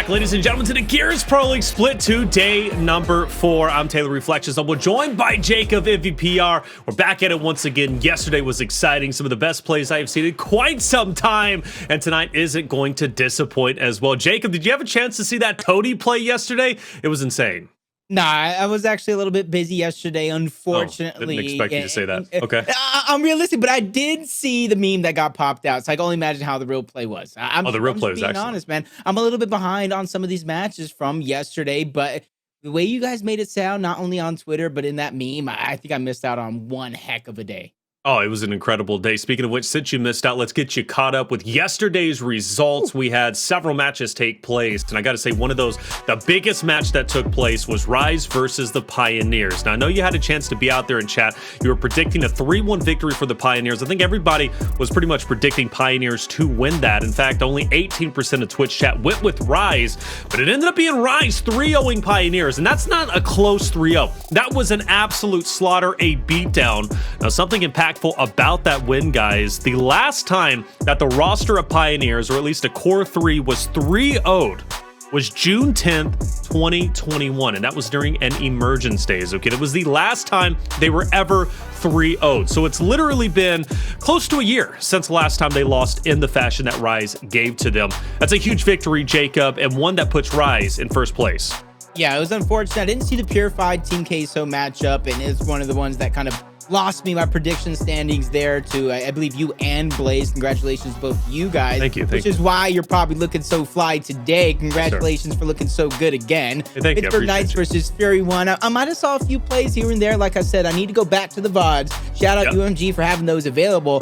back, ladies and gentlemen, to the Gears Pro League Split 2, day number 4. I'm Taylor Reflections. I'm joined by Jacob MVPR. We're back at it once again. Yesterday was exciting. Some of the best plays I have seen in quite some time. And tonight isn't going to disappoint as well. Jacob, did you have a chance to see that Toady play yesterday? It was insane. Nah, I was actually a little bit busy yesterday, unfortunately. Didn't expect you to say that. Okay. I'm realistic, but I did see the meme that got popped out, so I can only imagine how the real play was. The real play was being excellent. honest, man. I'm a little bit behind on some of these matches from yesterday, but the way you guys made it sound, not only on Twitter, but in that meme, I think I missed out on one heck of a day. Oh, it was an incredible day. Speaking of which, since you missed out, let's get you caught up with yesterday's results. We had several matches take place, and I got to say, one of those, the biggest match that took place was Rise versus the Pioneers. Now, I know you had a chance to be out there and chat. You were predicting a 3-1 victory for the Pioneers. I think everybody was pretty much predicting Pioneers to win that. In fact, only 18% of Twitch chat went with Rise, but it ended up being Rise 3-0ing Pioneers, and that's not a close 3-0. That was an absolute slaughter, a beatdown. Now, something impactful about that win, guys. The last time that the roster of Pioneers, or at least a core 3, was 3-0'd was June 10th, 2021, and that was during an emergence days, okay? It was the last time they were ever 3-0'd. So it's literally been close to a year since the last time they lost in the fashion that Rise gave to them. That's a huge victory, Jacob, and one that puts Rise in first place. Yeah, it was unfortunate. I didn't see the Purified Team Queso matchup, and it's one of the ones that kind of lost me my prediction standings there to, I believe, you and Blaze. Congratulations, both you guys. Thank you. Which is why you're probably looking so fly today. Congratulations for looking so good again. Hey, thank you. Pittsburgh Knights versus Fury 1. I might have saw a few plays here and there. Like I said, I need to go back to the VODs. Shout out UMG for having those available.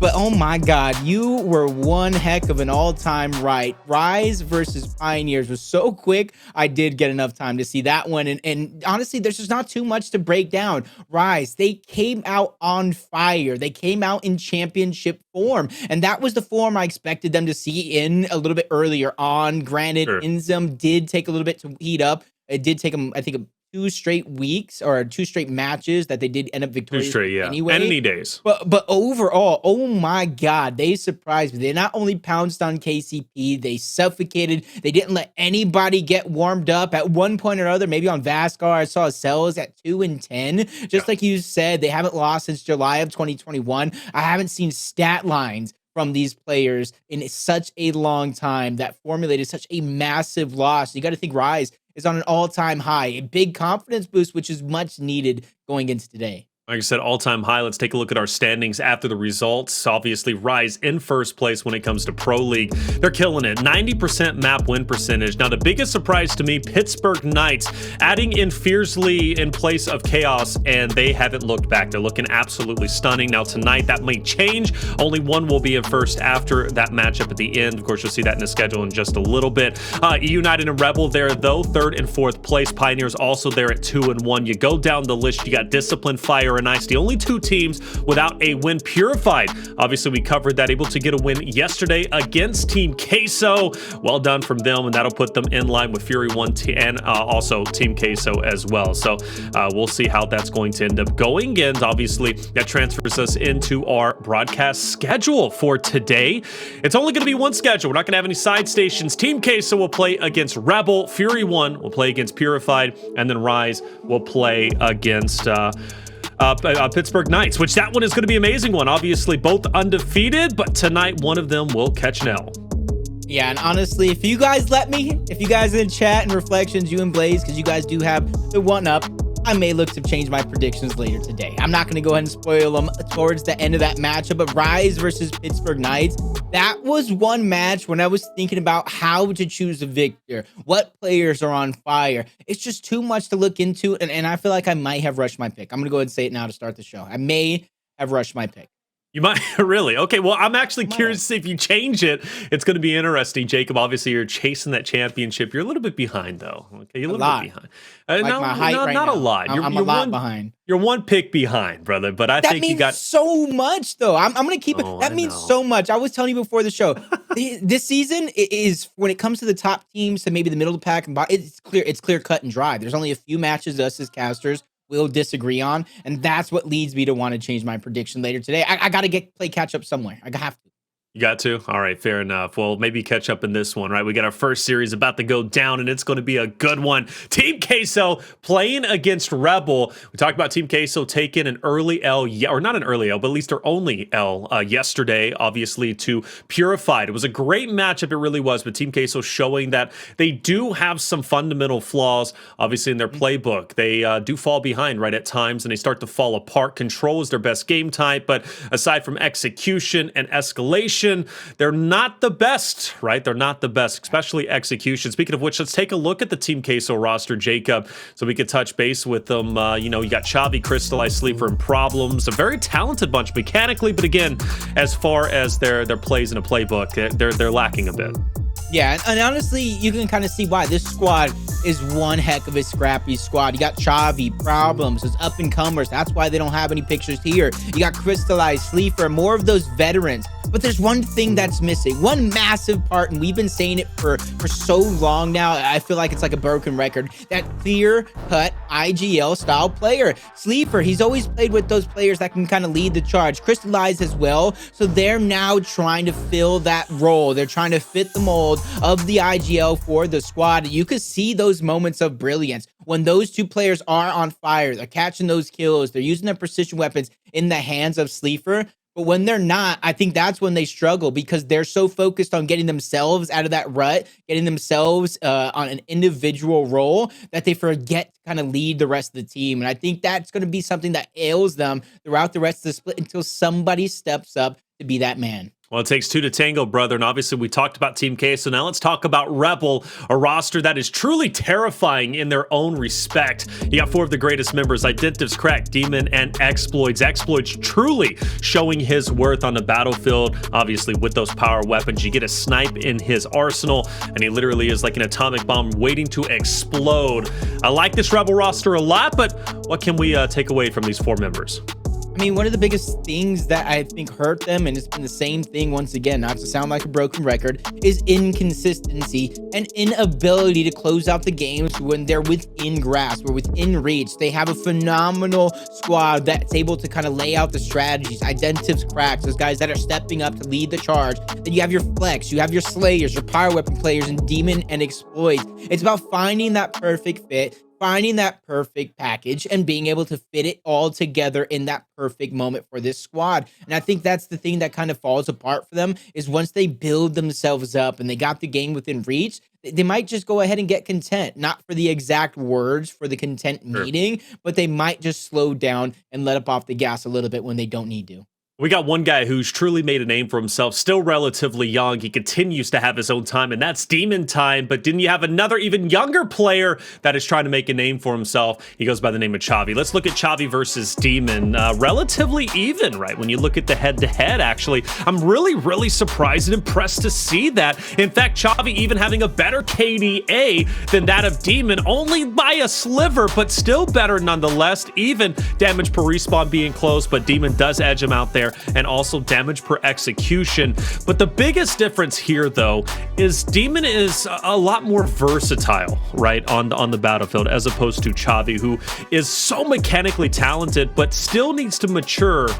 But oh my God, you were one heck of an all-time right. Rise versus Pioneers was so quick. I did get enough time to see that one. And honestly, there's just not too much to break down. Rise, they came out on fire. They came out in championship form. And that was the form I expected them to see in a little bit earlier on. Granted, Inzum did take a little bit to heat up. It did take them, I think, 2 straight weeks or 2 straight matches that they did end up victorious anyway. Enemy days. But overall, oh my God, they surprised me. They not only pounced on KCP, they suffocated. They didn't let anybody get warmed up. At one point or other, maybe on Vascar, I saw Cells at 2-10. Just like you said, they haven't lost since July of 2021. I haven't seen stat lines from these players in such a long time that formulated such a massive loss. You got to think Rise is on an all-time high, a big confidence boost, which is much needed going into today. Like I said, all-time high. Let's take a look at our standings after the results. Obviously, Rise in first place when it comes to Pro League. They're killing it. 90% map win percentage. Now, the biggest surprise to me, Pittsburgh Knights adding in Fiercely in place of Chaos, and they haven't looked back. They're looking absolutely stunning. Now, tonight, that may change. Only one will be in first after that matchup at the end. Of course, you'll see that in the schedule in just a little bit. United and Rebel there, though, 3rd and 4th place. Pioneers also there at 2-1. You go down the list, you got Discipline, Fire, and Ice, the only 2 teams without a win. Purified, obviously we covered that, able to get a win yesterday against Team Queso. Well done from them, and that'll put them in line with Fury 1 and also Team Queso as well. So we'll see how that's going to end up going, and obviously that transfers us into our broadcast schedule for today. It's only going to be one schedule. We're not going to have any side stations. Team Queso will play against Rebel, Fury 1 will play against Purified, and then Rise will play against Pittsburgh Knights, which that one is going to be an amazing one. Obviously, both undefeated, but tonight one of them will catch an L. Yeah, and honestly, if you guys let me, if you guys in chat and reflections, you and Blaze, because you guys do have the 1-up, I may look to change my predictions later today. I'm not going to go ahead and spoil them towards the end of that matchup, but Rise versus Pittsburgh Knights, that was one match when I was thinking about how to choose a victor, what players are on fire. It's just too much to look into, and I feel like I might have rushed my pick. I'm going to go ahead and say it now to start the show. I may have rushed my pick. You might really? Okay, well, I'm actually curious to see if you change it. It's going to be interesting, Jacob. Obviously, you're chasing that championship. You're a little bit behind, though. Okay, you're a little bit behind. Not a lot. I'm a lot behind. You're one pick behind, brother. But I think you got so much, though. I'm going to keep it. That means so much. I was telling you before the show. This season is when it comes to the top teams to maybe the middle of the pack. It's clear. It's clear, cut and dry. There's only a few matches us as casters will disagree on, and that's what leads me to want to change my prediction later today. I got to play catch up somewhere. I have to. You got to? All right, fair enough. Well, maybe catch up in this one, right? We got our first series about to go down, and it's going to be a good one. Team Queso playing against Rebel. We talked about Team Queso taking an early L, or not an early L, but at least their only L yesterday, obviously, to Purified. It was a great matchup, it really was, but Team Queso showing that they do have some fundamental flaws, obviously, in their playbook. They do fall behind, right, at times, and they start to fall apart. Control is their best game type, but aside from execution and escalation, they're not the best, right? They're not the best, especially execution. Speaking of which, let's take a look at the Team Queso roster, Jacob, so we could touch base with them. You know, you got Chavii, Cristalize, Sleeafer, and Problems. A very talented bunch mechanically, but again, as far as their plays in a playbook, they're lacking a bit. Yeah, and honestly, you can kind of see why. This squad is one heck of a scrappy squad. You got Chavii, Problems, those up-and-comers. That's why they don't have any pictures here. You got Cristalize, Sleeafer, more of those veterans. But there's one thing that's missing, one massive part, and we've been saying it for so long now. I feel like it's like a broken record. That clear-cut IGL-style player. Sleeafer, he's always played with those players that can kind of lead the charge. Cristalize as well. So they're now trying to fill that role. They're trying to fit the mold of the IGL for the squad. You could see those moments of brilliance when those two players are on fire. They're catching those kills. They're using their precision weapons in the hands of Sleeafer. But when they're not, I think that's when they struggle because they're so focused on getting themselves out of that rut, getting themselves on an individual role that they forget to kind of lead the rest of the team. And I think that's going to be something that ails them throughout the rest of the split until somebody steps up to be that man. Well, it takes two to tango, brother. And obviously, we talked about Team K. So now let's talk about Rebel, a roster that is truly terrifying in their own respect. You got four of the greatest members, Identivez, Crack, Demon, and Xploidz. Xploidz truly showing his worth on the battlefield. Obviously, with those power weapons, you get a snipe in his arsenal, and he literally is like an atomic bomb waiting to explode. I like this Rebel roster a lot, but what can we take away from these four members? I mean, one of the biggest things that I think hurt them, and it's been the same thing once again, not to sound like a broken record, is inconsistency and inability to close out the games when they're within grasp or within reach. They have a phenomenal squad that's able to kind of lay out the strategies. Identivez, Cracks, those guys that are stepping up to lead the charge. Then you have your Flex, you have your Slayers, your Power Weapon players, and Demon and Xploidz. It's about finding that perfect fit, finding that perfect package and being able to fit it all together in that perfect moment for this squad. And I think that's the thing that kind of falls apart for them is once they build themselves up and they got the game within reach, they might just go ahead and get content, not for the exact words for the content meeting, but they might just slow down and let up off the gas a little bit when they don't need to. We got one guy who's truly made a name for himself, still relatively young. He continues to have his own time, and that's Demon time. But didn't you have another even younger player that is trying to make a name for himself? He goes by the name of Chavii. Let's look at Chavii versus Demon. Relatively even, right? When you look at the head-to-head, actually, I'm really surprised and impressed to see that. In fact, Chavii even having a better KDA than that of Demon, only by a sliver, but still better nonetheless. Even damage per respawn being close, but Demon does edge him out there, and also damage per execution. But the biggest difference here, though, is Demon is a lot more versatile, right, on the battlefield, as opposed to Chavii, who is so mechanically talented, but still needs to mature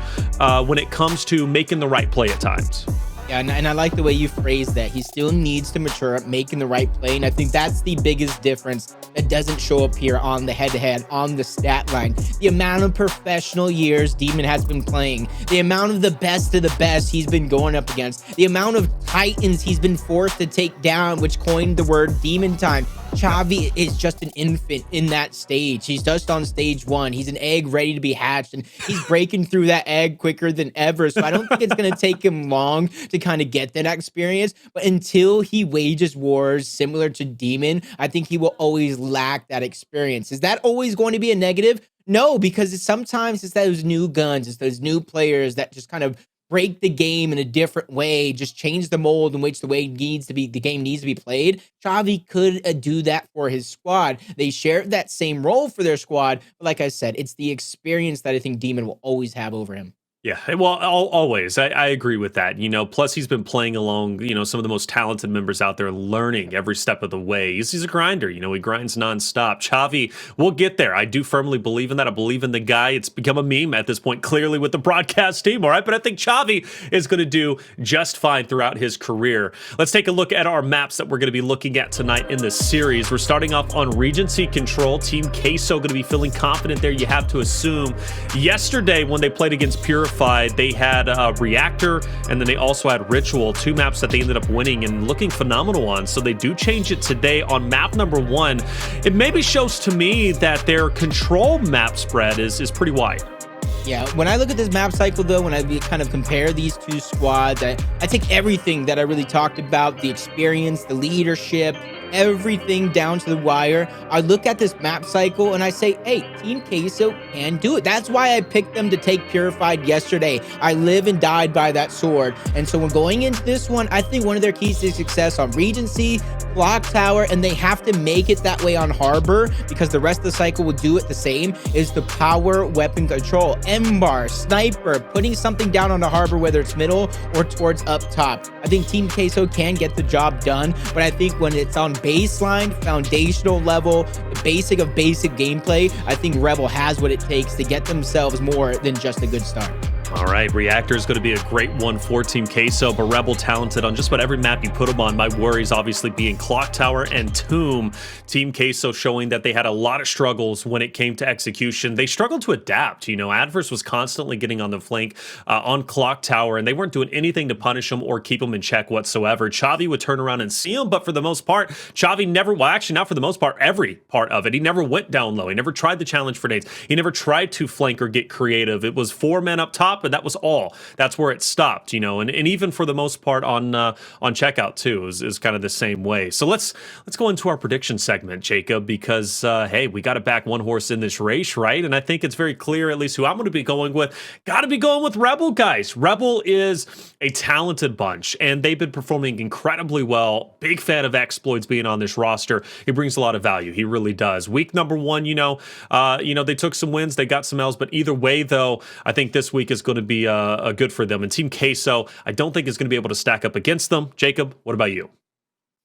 when it comes to making the right play at times. Yeah, and I like the way you phrased that. He still needs to mature up, making the right play. And I think that's the biggest difference that doesn't show up here on the head-to-head, on the stat line. The amount of professional years Demon has been playing, the amount of the best he's been going up against, the amount of titans he's been forced to take down, which coined the word Demon time. Chavii is just an infant in that stage. He's just on stage one. He's an egg ready to be hatched, and he's breaking through that egg quicker than ever. So I don't think it's going to take him long to kind of get that experience. But until he wages wars similar to Demon, I think he will always lack that experience. Is that always going to be a negative? No, because sometimes it's those new guns, it's those new players that just kind of break the game in a different way, just change the mold in which the game needs to be played. Chavii could do that for his squad. They share that same role for their squad, but like I said, it's the experience that I think Demon will always have over him. Yeah, well, always. I agree with that. Plus he's been playing along, some of the most talented members out there, learning every step of the way. He's a grinder. He grinds nonstop. Chavii, we'll get there. I do firmly believe in that. I believe in the guy. It's become a meme at this point, clearly with the broadcast team. All right, but I think Chavii is going to do just fine throughout his career. Let's take a look at our maps that we're going to be looking at tonight in this series. We're starting off on Regency Control. Team Queso going to be feeling confident there. You have to assume. Yesterday, when they played against Purified, they had Reactor, and then they also had Ritual, 2 maps that they ended up winning and looking phenomenal on. So they do change it today on map number 1. It maybe shows to me that their control map spread is pretty wide. Yeah, when I look at this map cycle, though, when I kind of compare these two squads, I take everything that I really talked about, the experience, the leadership, everything down to the wire. I look at this map cycle and I say, hey, Team Queso can do it. That's why I picked them to take Purified yesterday. I live and died by that sword. And so when going into this one, I think one of their keys to success on Regency, Clocktower, and they have to make it that way on Harbor because the rest of the cycle will do it the same, is the power weapon control. M-bar, sniper, putting something down on the Harbor, whether it's middle or towards up top. I think Team Queso can get the job done, but I think when it's on baseline, foundational level, the basic of basic gameplay, I think Rebel has what it takes to get themselves more than just a good start. All right, Reactor is going to be a great one for Team Queso, but Rebel talented on just about every map you put them on. My worries obviously being Clocktower and Tomb. Team Queso showing that they had a lot of struggles when it came to execution. They struggled to adapt. Adverse was constantly getting on the flank on Clocktower, and they weren't doing anything to punish them or keep them in check whatsoever. Chavii would turn around and see them, but for the most part, Chavii never, well, actually not for the most part, every part of it. He never went down low. He never tried the challenge for nades. He never tried to flank or get creative. It was 4 men up top, but that was all. That's where it stopped, and even for the most part on checkout too is kind of the same way. So let's go into our prediction segment, Jacob, because hey, we got to back one horse in this race, right? And I think it's very clear, at least who I'm going to be going with. Got to be going with Rebel, guys. Rebel is a talented bunch, and they've been performing incredibly well. Big fan of Xploidz being on this roster. He brings a lot of value. He really does. Week number 1, they took some wins, they got some L's, but either way, though, I think this week is going to be good for them. And Team Queso, I don't think is going to be able to stack up against them. Jacob, what about you?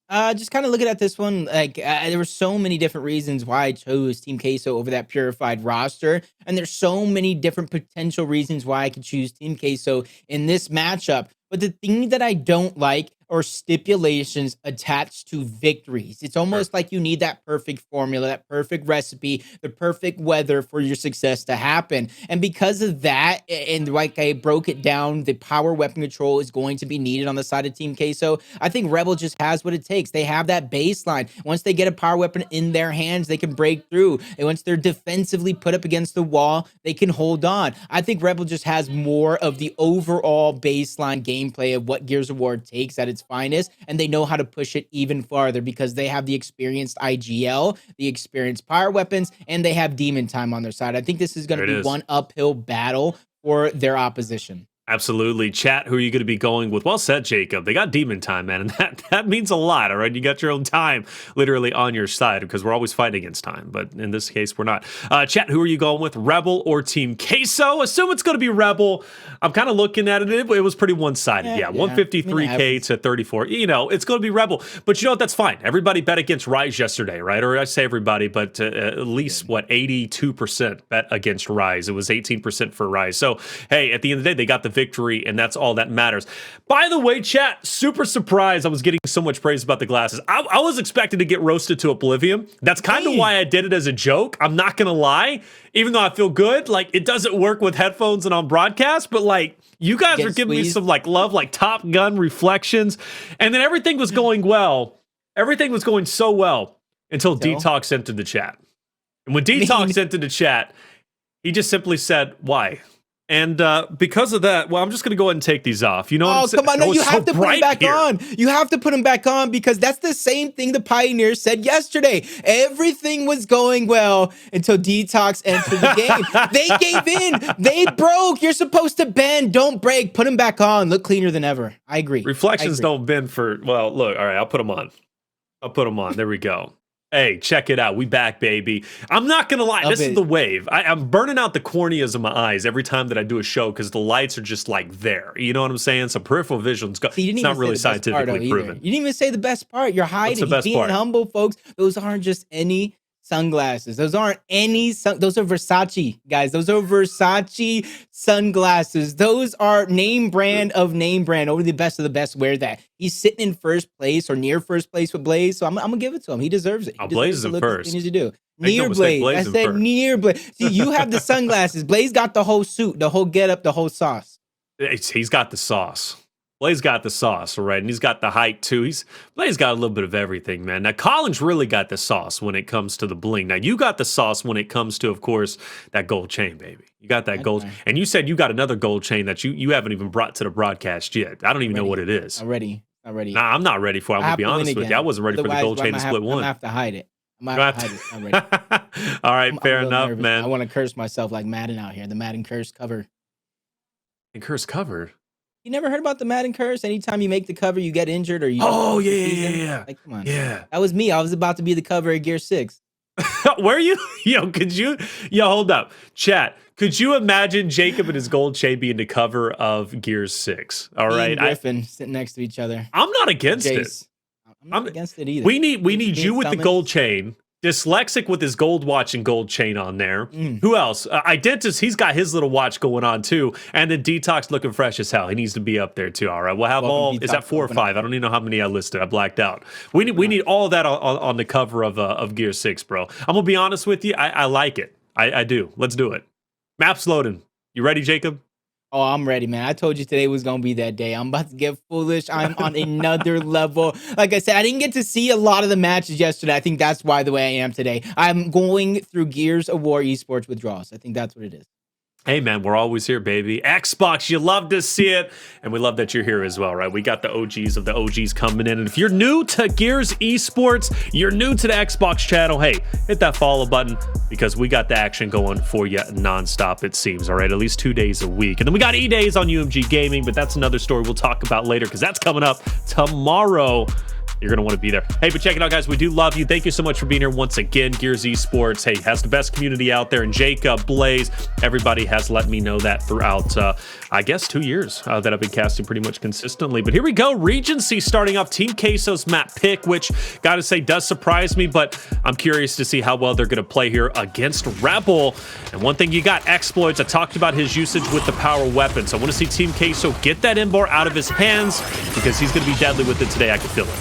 Just kind of looking at this one, there were so many different reasons why I chose Team Queso over that Purified roster, and there's so many different potential reasons why I could choose Team Queso in this matchup. But the thing that I don't like are stipulations attached to victories. It's almost like you need that perfect formula, that perfect recipe, the perfect weather for your success to happen. And because of that, and like I broke it down, the power weapon control is going to be needed on the side of Team Queso. I think Rebel just has what it takes. They have that baseline. Once they get a power weapon in their hands, they can break through. And once they're defensively put up against the wall, they can hold on. I think Rebel just has more of the overall baseline gameplay of what Gears of War takes at its finest, and they know how to push it even farther because they have the experienced IGL, the experienced power weapons, and they have demon time on their side. I think this is going to be one uphill battle for their opposition. Absolutely. Chat, who are you going to be going with? Well said, Jacob. They got demon time, man, and that means a lot, all right? You got your own time literally on your side because we're always fighting against time, but in this case, we're not. Chat, who are you going with, Rebel or Team Queso? Assume it's going to be Rebel. I'm kind of looking at it. It was pretty one-sided. Yeah, 153K to 34. It's going to be Rebel, but you know what? That's fine. Everybody bet against Rise yesterday, right? Or I say everybody, but at least, 82% bet against Rise. It was 18% for Rise. So, hey, at the end of the day, they got the victory, and that's all that matters. By the way, chat, super surprised I was getting so much praise about the glasses. I was expected to get roasted to oblivion. That's kind of why I did it as a joke. I'm not gonna lie, even though I feel good, it doesn't work with headphones and on broadcast, but you guys are giving me some love, Top Gun reflections, and then everything was going well. Everything was going so well until Detox entered the chat. And when Detox entered the chat, he just simply said, why? And because of that, I'm just going to go ahead and take these off. Come on. No, you have to put them back on. You have to put them back on because that's the same thing the Pioneers said yesterday. Everything was going well until Detox entered the game. They gave in. They broke. You're supposed to bend. Don't break. Put them back on. Look cleaner than ever. I agree. Reflections don't bend for, look, all right, I'll put them on. There we go. Hey, check it out. We back, baby. I'm not going to lie. Love This is it. the wave. I'm burning out the corneas of my eyes every time that I do a show because the lights are just like there. You know what I'm saying? So peripheral vision, See, you didn't it's not even really say the best part, though, scientifically either. proven. You didn't even say the best part. You're hiding. the best He's being part? humble, folks. Those aren't just any sunglasses. Those aren't any those are Versace, guys. Those are Versace sunglasses. Those are name brand of name brand. Only the best of the best wear that. He's sitting in first place or near first place with Blaze, so I'm gonna give it to him. He deserves it. He Blaze deserves is to in look as first. clean as you do. Make no Near mistake, Blaze. Blaze I in said first. near Blaze. See, you have the sunglasses. Blaze got the whole suit, the whole getup, the whole sauce. He's got the sauce. Blaze got the sauce, all right? And he's got the height, too. Blaze got a little bit of everything, man. Now, Colin's really got the sauce when it comes to the bling. Now, you got the sauce when it comes to, of course, that gold chain, baby. You got that gold. And you said you got another gold chain that you haven't even brought to the broadcast yet. I don't even know what it is. Already. Nah, I'm not ready for it. I'm going to be honest with you. I wasn't ready for the gold chain to split one. I have to hide it. I'm gonna have to hide it. I'm ready. All right, fair enough, nervous. man. I want to curse myself like Madden out here. The Madden curse cover. And curse covered. You never heard about the Madden curse? Anytime you make the cover, you get injured or you. Oh yeah. Like, come on. Yeah. That was me. I was about to be the cover of Gear 6. Where are you? Hold up. Chat. Could you imagine Jacob and his gold chain being the cover of Gears 6? All right. And Griffin sitting next to each other. I'm not against it. I'm not against it either. We need you with the gold chain. Dyslexic with his gold watch and gold chain on there. Who else? Identivez, he's got his little watch going on too. And then Detox looking fresh as hell. He needs to be up there too. All right. We'll have is that 4 or 5? I don't even know how many I listed. I blacked out. We need all of that on the cover of Gear 6, bro. I'm gonna be honest with you. I like it. I do. Let's do it. Map's loading. You ready, Jacob? Oh, I'm ready, man. I told you today was going to be that day. I'm about to get foolish. I'm on another level. Like I said, I didn't get to see a lot of the matches yesterday. I think that's why the way I am today. I'm going through Gears of War esports withdrawals. I think that's what it is. Hey, man, we're always here, baby. Xbox, you love to see it. And we love that you're here as well, right? We got the OGs of the OGs coming in. And if you're new to Gears Esports, you're new to the Xbox channel, hey, hit that follow button because we got the action going for you nonstop, it seems, all right? At least 2 days a week. And then we got E-Days on UMG Gaming, but that's another story we'll talk about later because that's coming up tomorrow. You're going to want to be there. Hey, but check it out, guys. We do love you. Thank you so much for being here once again. Gears Esports, hey, has the best community out there. And Jacob, Blaze, everybody has let me know that throughout, I guess, 2 years that I've been casting pretty much consistently. But here we go. Regency starting off Team Queso's map pick, which, got to say, does surprise me. But I'm curious to see how well they're going to play here against Rebel. And one thing you got, Xploidz. I talked about his usage with the power weapon. So I want to see Team Queso get that M-bar out of his hands because he's going to be deadly with it today. I can feel it.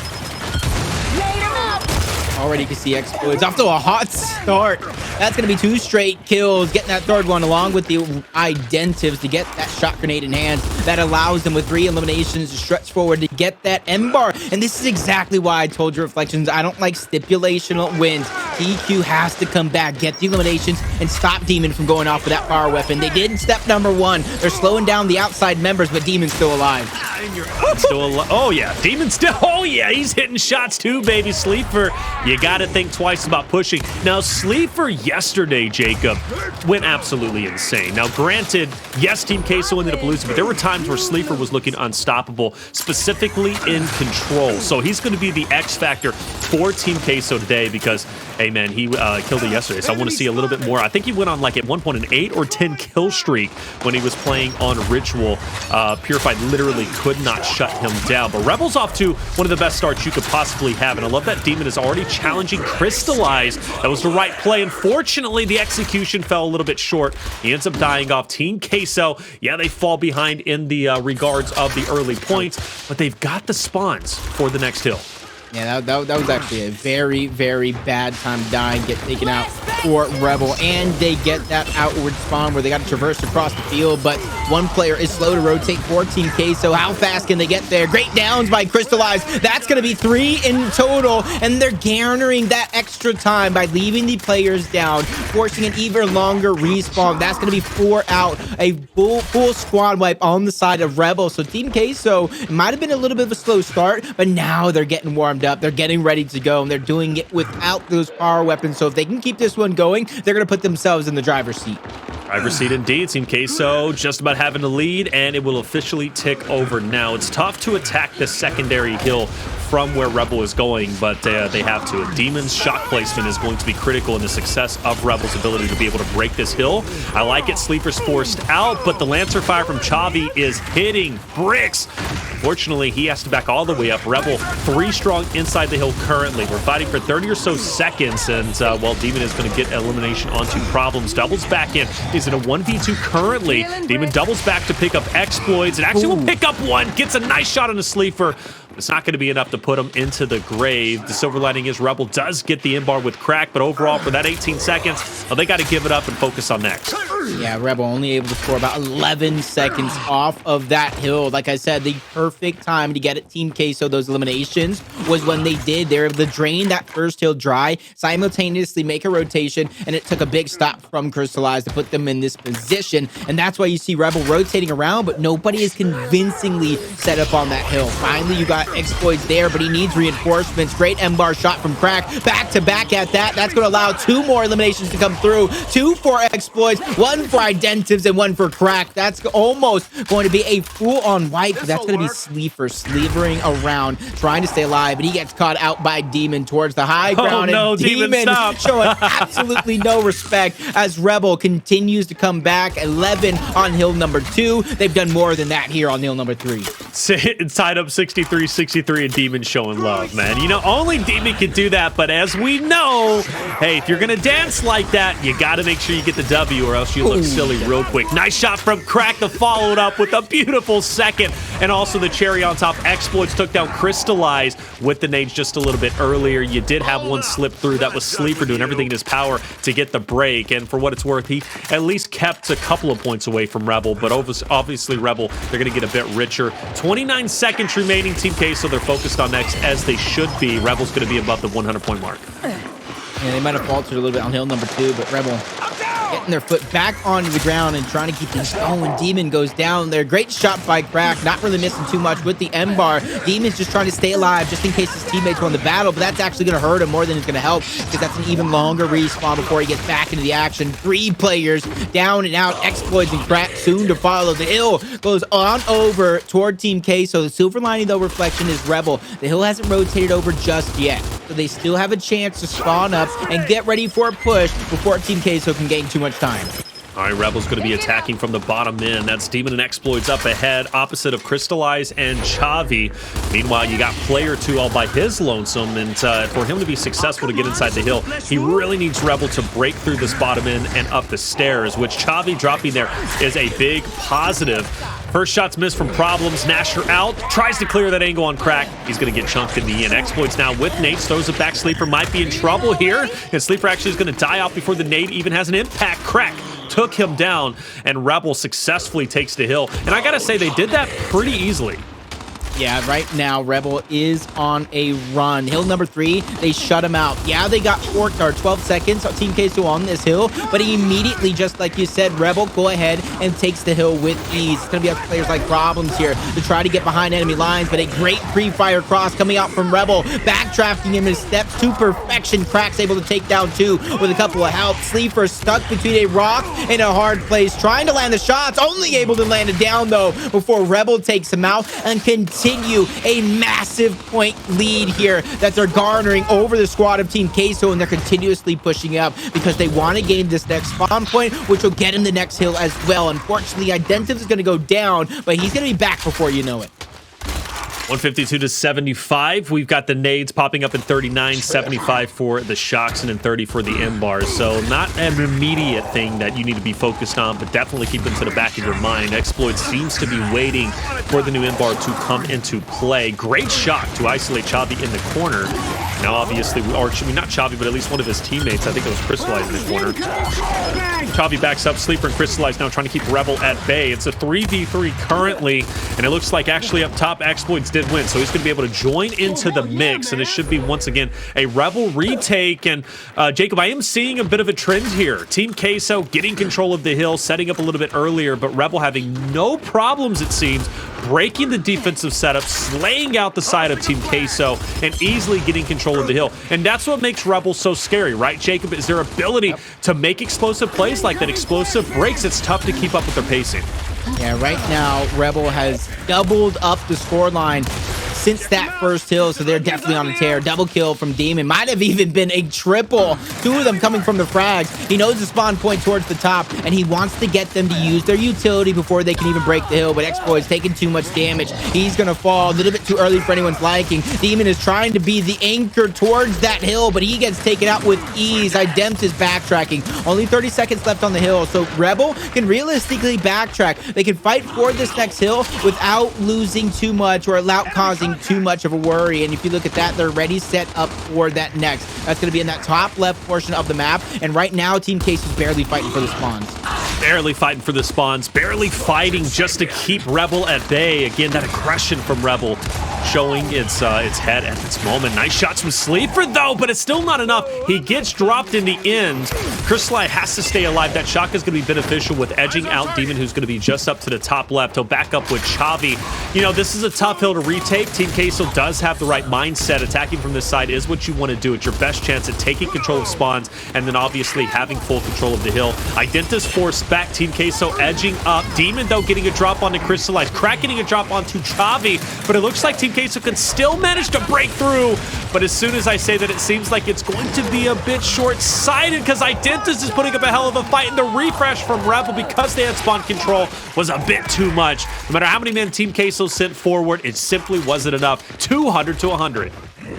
Already you can see Xploidz off to a hot start. That's going to be 2 straight kills. Getting that third one along with the Identivez to get that shot grenade in hand. That allows them with 3 eliminations to stretch forward to get that M-bar. And this is exactly why I told you, Reflections, I don't like stipulational wins. EQ has to come back, get the eliminations, and stop Demon from going off with that power weapon. They did in step number 1. They're slowing down the outside members, but Demon's still alive. Oh, yeah. Demon's still... Oh, yeah. He's hitting shots too, baby. Sleeper, you got to think twice about pushing. Now, Sleefer yesterday, Jacob, went absolutely insane. Now, granted, yes, Team Queso ended up losing, but there were times where Sleefer was looking unstoppable, specifically in control. So he's going to be the X factor for Team Queso today because, hey, man, he killed it yesterday. So I want to see a little bit more. I think he went on, like, at one point an 8 or 10 kill streak when he was playing on Ritual. Purified literally could not shut him down. But Rebel's off to one of the best starts you could possibly have. And I love that Demon is already challenging Cristalize. That was the right play. Unfortunately, the execution fell a little bit short. He ends up dying off. Team Queso, yeah, they fall behind in the regards of the early points, but they've got the spawns for the next hill. Yeah, that was actually a very, very bad time to die and get taken out for Rebel. And they get that outward spawn where they got to traverse across the field, but one player is slow to rotate for Team Queso. How fast can they get there? Great downs by Cristalize. That's going to be 3 in total, and they're garnering that extra time by leaving the players down, forcing an even longer respawn. That's going to be 4 out, a full squad wipe on the side of Rebel. So Team Queso might have been a little bit of a slow start, but now they're getting warmed up. They're getting ready to go, and they're doing it without those power weapons. So if they can keep this one going, they're going to put themselves in the driver's seat. Driver's seat indeed. Team Queso just about having the lead, and it will officially tick over now. It's tough to attack the secondary hill from where Rebel is going, but they have to. Demon's shot placement is going to be critical in the success of Rebel's ability to be able to break this hill. I like it. Sleeper's forced out, but the Lancer fire from Chavii is hitting bricks. Fortunately, he has to back all the way up. Rebel 3 strong inside the hill currently. We're fighting for 30 or so seconds, and well, Demon is going to get elimination onto Problems. Doubles back in. He's in a 1v2 currently. Demon doubles back to pick up Xploidz, and actually will pick up one. Gets a nice shot on the Sleeafer. It's not going to be enough to put him into the grave. The silver lining is Rebel does get the M-bar with crack, but overall for that 18 seconds, well, they got to give it up and focus on next. Yeah, Rebel only able to score about 11 seconds off of that hill. Like I said, the perfect time to get at Team Queso those eliminations was when they did. They were able to drain that first hill dry, simultaneously make a rotation, and it took a big stop from Cristalize to put them in this position. And that's why you see Rebel rotating around, but nobody is convincingly set up on that hill. Finally, you got Xploidz there, but he needs reinforcements. Great M-bar shot from Crack. Back to back at that. That's going to allow 2 more eliminations to come through. 2 for Xploidz, 1 for Identivez, and 1 for Crack. That's almost going to be a full-on wipe. That's going to be Sleeafer slithering around, trying to stay alive, but he gets caught out by Demon towards the high ground. Oh, no, and Demon stop. showing absolutely no respect as Rebel continues to come back. 11 on hill number 2. They've done more than that here on hill number 3. It's tied up 63-63, and Demon showing love, man. You know, only Demon can do that, but as we know, hey, if you're going to dance like that, you got to make sure you get the W or else you look silly real quick. Nice shot from Crack to follow it up with a beautiful second, and also the cherry on top. Xploidz took down Cristalize with the nades just a little bit earlier. You did have one slip through. That was Sleeper doing everything in his power to get the break, and for what it's worth, he at least kept a couple of points away from Rebel, but obviously Rebel, they're going to get a bit richer. 29 seconds remaining. Team Queso, they're focused on next, as they should be. Rebel's going to be above the 100-point mark. Yeah, they might have faltered a little bit on hill number 2, but Rebel getting their foot back onto the ground and trying to keep things going. Demon goes down there. Great shot by Crack. Not really missing too much with the M-bar. Demon's just trying to stay alive just in case his teammates won the battle, but that's actually going to hurt him more than it's going to help because that's an even longer respawn before he gets back into the action. 3 players down and out. Xploidz and Crack soon to follow. The hill goes on over toward Team Queso. The silver lining, though, reflection is Rebel. The hill hasn't rotated over just yet, so they still have a chance to spawn up and get ready for a push before Team Queso can gain too much time. All right, Rebel's going to be attacking from the bottom in. That's Demon and Xploidz up ahead, opposite of Cristalize and Chavii. Meanwhile, you got Player 2 all by his lonesome, and for him to be successful to get inside the hill, he really needs Rebel to break through this bottom in and up the stairs, which Chavii dropping there is a big positive. First shot's missed from Problems. Nasher out. Tries to clear that angle on Crack. He's going to get chunked in the end. Xploidz now with nades. Throws it back. Sleeper might be in trouble here. And Sleeper actually is going to die off before the nade even has an impact. Crack took him down, and Rebel successfully takes the hill. And I got to say, they did that pretty easily. Yeah, right now, Rebel is on a run. Hill number 3, they shut him out. Yeah, they got 12 seconds on Team Queso on this hill, but immediately, just like you said, Rebel go ahead and takes the hill with ease. It's going to be up to players like Problems here to try to get behind enemy lines, but a great pre-fire cross coming out from Rebel, backtracking him in steps to perfection. Crack's able to take down 2 with a couple of help. Sleeper stuck between a rock and a hard place, trying to land the shots, only able to land it down, though, before Rebel takes him out and continue a massive point lead here that they're garnering over the squad of Team Queso, and they're continuously pushing up because they want to gain this next spawn point, which will get him the next hill as well. Unfortunately, Identivez is going to go down, but he's going to be back before you know it. 152-75. We've got the nades popping up in 39, 75 for the shocks, and then 30 for the M-bars. So not an immediate thing that you need to be focused on, but definitely keep them to the back of your mind. Xploidz seems to be waiting for the new M-bar to come into play. Great shot to isolate Chavii in the corner. Now, obviously, not Chavii, but at least one of his teammates. I think it was Cristalize in the corner. Chavii backs up. Sleeper and Cristalize now trying to keep Rebel at bay. It's a 3v3 currently, and it looks like actually up top, Xploidz did win, so he's going to be able to join into the mix, and it should be, once again, a Rebel retake. And Jacob, I am seeing a bit of a trend here. Team Queso getting control of the hill, setting up a little bit earlier, but Rebel having no problems, it seems, breaking the defensive setup, slaying out the side of Team Queso, and easily getting control control of the hill. And that's what makes Rebel so scary, right, Jacob? Is their ability to make explosive plays like that, explosive breaks. It's tough to keep up with their pacing. Yeah, right now, Rebel has doubled up the scoreline since that first hill, so they're definitely on a tear. Double kill from Demon. Might have even been a triple. Two of them coming from the frags. He knows the spawn point towards the top, and he wants to get them to use their utility before they can even break the hill, but Xploidz taking too much damage. He's going to fall a little bit too early for anyone's liking. Demon is trying to be the anchor towards that hill, but he gets taken out with ease. Idemtevez is backtracking. Only 30 seconds left on the hill, so Rebel can realistically backtrack. They can fight for this next hill without losing too much or without causing too much of a worry. And if you look at that, they're already set up for that next. That's going to be in that top left portion of the map. And right now, Team Case is barely fighting for the spawns. Barely fighting for the spawns, barely fighting just to keep Rebel at bay. Again, that aggression from Rebel showing its head at this moment. Nice shots from Sleeafer, though, but it's still not enough. He gets dropped in the end. Cristalize has to stay alive. That shot is going to be beneficial with edging out Demon, who's going to be just up to the top left. He'll back up with Chavii. You know, this is a tough hill to retake. Team Queso does have the right mindset. Attacking from this side is what you want to do. It's your best chance at taking control of spawns and then obviously having full control of the hill. Identivez forced back. Team Queso edging up. Demon, though, getting a drop onto Cristalize. Crack getting a drop onto Chavii, but it looks like Team Queso can still manage to break through. But as soon as I say that, it seems like it's going to be a bit short-sighted because Identivez is putting up a hell of a fight, and the refresh from Rebel, because they had spawn control, was a bit too much. No matter how many men Team Queso sent forward, it simply wasn't enough. 200 to 100.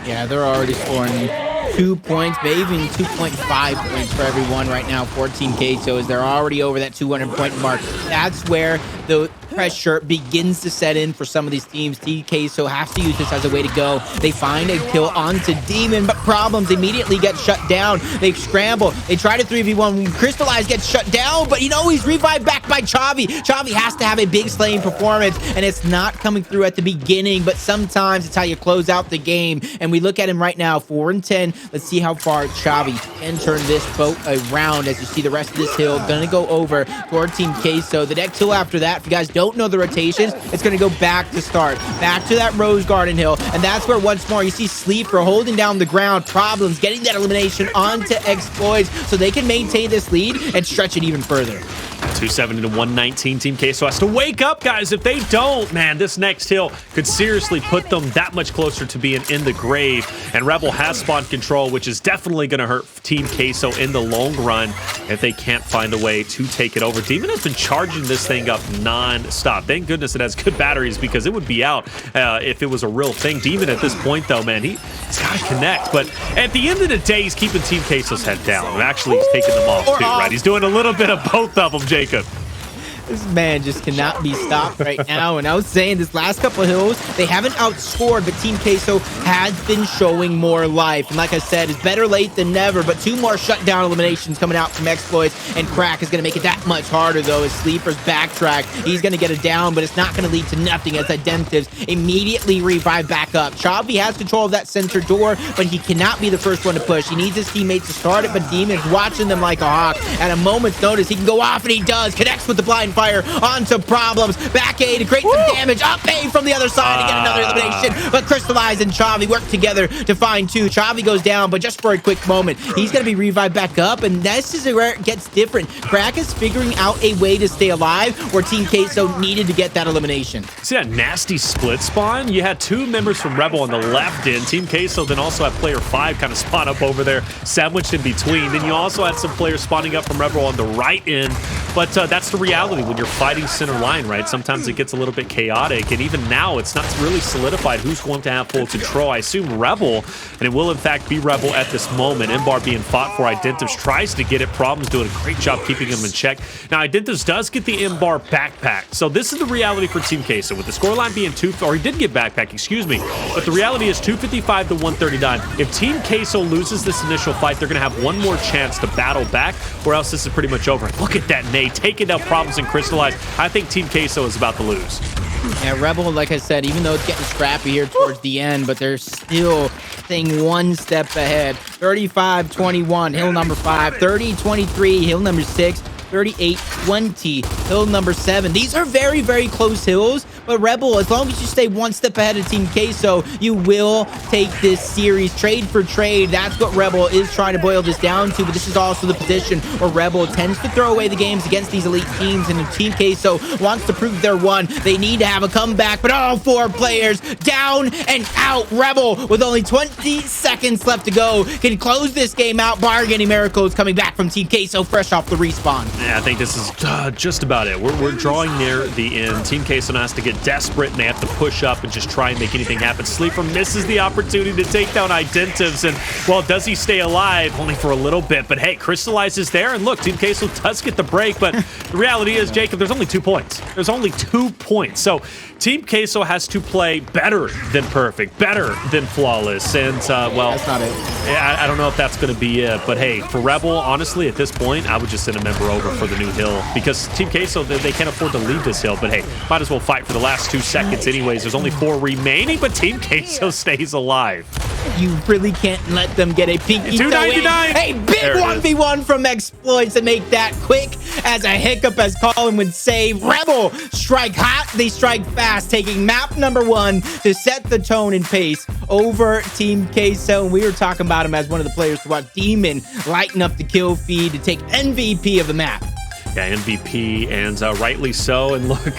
Yeah, they're already scoring 2 points, maybe even 2.5 points for everyone right now for Team Queso, as they're already over that 200-point mark. That's where the pressure begins to set in for some of these teams. Team Queso has to use this as a way to go. They find a kill onto Demon, but problems immediately get shut down. They scramble. They try to 3v1. Cristalize gets shut down, but you know, he's revived back by Chavii. Chavii has to have a big slaying performance, and it's not coming through at the beginning, but sometimes it's how you close out the game. And we look at him right now, 4-10. Let's see how far Chavii can turn this boat around. As you see the rest of this hill gonna go over toward Team Queso. The next hill after that, if you guys don't know the rotations, it's going to go back to start, back to that Rose Garden hill, and that's where once more you see Sleeafer holding down the ground. Problems getting that elimination onto Xploidz so they can maintain this lead and stretch it even further. 270 to 119. Team Queso has to wake up, guys. If they don't, man, this next hill could seriously put them that much closer to being in the grave. And Rebel has spawn control, which is definitely going to hurt Team Queso in the long run if they can't find a way to take it over. Demon has been charging this thing up non-stop. Thank goodness it has good batteries, because it would be out if it was a real thing. Demon at this point, though, man, he's got to connect. But at the end of the day, he's keeping Team Queso's head down. And actually, he's taking them off, too, right? He's doing a little bit of both of them, Jacob. This man just cannot be stopped right now. And I was saying, this last couple of hills, they haven't outscored, but Team Queso has been showing more life. And like I said, it's better late than never, but 2 more shutdown eliminations coming out from Xploidz, and Crack is going to make it that much harder, though, as Sleeafer's backtrack. He's going to get it down, but it's not going to lead to nothing, as Identivez immediately revive back up. Chavii has control of that center door, but he cannot be the first one to push. He needs his teammates to start it, but Demon's watching them like a hawk. At a moment's notice, he can go off, and he does. Connects with the blind fire onto Problems. Back A to create some damage. Up A from the other side to get another elimination. But Cristalize and Chavii work together to find 2. Chavii goes down, but just for a quick moment. He's going to be revived back up, and this is where it gets different. Crack is figuring out a way to stay alive where Team Queso needed to get that elimination. See that nasty split spawn? You had 2 members from Rebel on the left end. Team Queso then also had player 5 kind of spawn up over there, sandwiched in between. Then you also had some players spawning up from Rebel on the right end. But that's the reality when you're fighting center line, right? Sometimes it gets a little bit chaotic, and even now it's not really solidified who's going to have full control. I assume Rebel, and it will in fact be Rebel at this moment. Embar being fought for. Identivez tries to get it. Problems doing a great job keeping him in check. Now Identivez does get the Embar backpack. So this is the reality for Team Queso, with the scoreline being or he did get backpack, excuse me. But the reality is 255 to 139. If Team Queso loses this initial fight, they're going to have one more chance to battle back, or else this is pretty much over. Look at that nade, taking down Problems and Cristalize. I think Team Queso is about to lose. Yeah, Rebel, like I said, even though it's getting scrappy here towards the end, but they're still staying one step ahead. 35-21, hill number 5. 30-23, hill number 6. 38-20, hill number 7. These are very, very close hills, But Rebel, as long as you stay one step ahead of Team Queso, you will take this series trade for trade. That's what Rebel is trying to boil this down to, but this is also the position where Rebel tends to throw away the games against these elite teams, and if Team Queso wants to prove they're one, they need to have a comeback, but all 4 players down and out. Rebel, with only 20 seconds left to go, can close this game out. Bargaining Miracles coming back from Team Queso fresh off the respawn. Yeah, I think this is just about it. We're drawing near the end. Team Queso has to get desperate, and they have to push up and just try and make anything happen. Sleeafer misses the opportunity to take down Identivez, and, well, does he stay alive? Only for a little bit, but hey, Cristalize is there, and look, Team Queso does get the break, but the reality is, Jacob, there's only 2 points. There's only 2 points, so Team Queso has to play better than perfect, better than flawless, and, well, that's not it. I don't know if that's going to be it, but hey, for Rebel, honestly, at this point, I would just send a member over for the new hill, because Team Queso, they can't afford to leave this hill, but hey, might as well fight for the last 2 seconds anyways. There's only 4 remaining, but Team Queso stays alive. You really can't let them get a pinky 299. Hey, big 1v1 from Xploidz to make that quick as a hiccup, as Colin would say. Rebel strike hot, they strike fast, taking map number 1 to set the tone and pace over Team Queso. And we were talking about him as one of the players to watch. Demon lighten up the kill feed to take MVP of the map. Yeah, MVP, and rightly so. And look,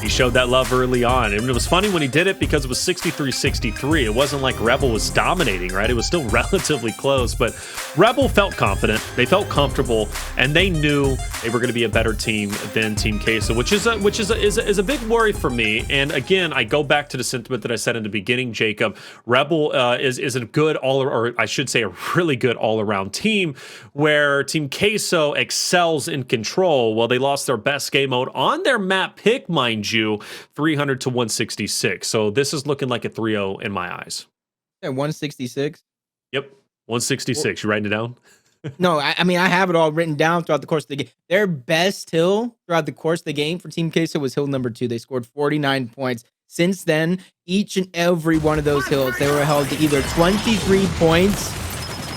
he showed that love early on. And it was funny when he did it because it was 63-63. It wasn't like Rebel was dominating, right? It was still relatively close, but Rebel felt confident. They felt comfortable, and they knew they were going to be a better team than Team Queso, which is a big worry for me. And again, I go back to the sentiment that I said in the beginning, Jacob. Rebel is a good or I should say a really good all-around team, where Team Queso excels in control. Well, they lost their best game mode on their map pick, mind you, 300 to 166. So this is looking like a 3-0 in my eyes. Yeah, 166. Yep, 166. You writing it down? No, I mean, I have it all written down throughout the course of the game. Their best hill throughout the course of the game for Team Queso was hill number 2. They scored 49 points. Since then, each and every one of those hills, they were held to either 23 points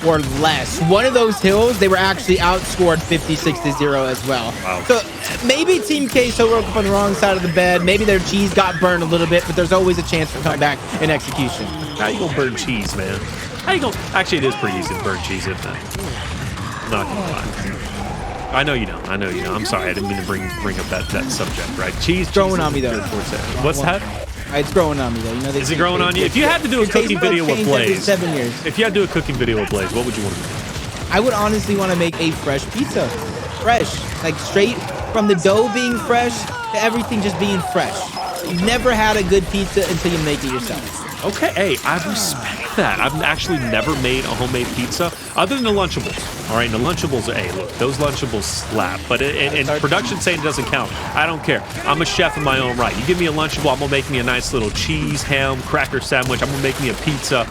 or less. One of those hills, they were actually outscored 56-0 as well. Wow. So maybe Team Queso woke up on the wrong side of the bed. Maybe their cheese got burned a little bit, but there's always a chance for comeback in execution. How you gonna burn cheese, man? How you gonna? Actually, it is pretty easy to burn cheese, isn't it? I'm not gonna lie. I know you don't. I know you don't. I'm sorry. I didn't mean to bring up that subject, right? Cheese growing on me though. What's that? It's growing on me though. You know, is it growing on you? If you had to do a cooking video with Blaze, 7 years. If you had to do a cooking video with Blaze, what would you want to do? I would honestly want to make a fresh pizza. Fresh. Like straight from the dough being fresh to everything just being fresh. You've never had a good pizza until you make it yourself. Okay, hey, I respect that. I've actually never made a homemade pizza other than the Lunchables. All right, and the Lunchables, hey, look, those Lunchables slap. But and production saying it doesn't count. I don't care. I'm a chef in my own right. You give me a Lunchable, I'm going to make me a nice little cheese, ham, cracker sandwich. I'm going to make me a pizza,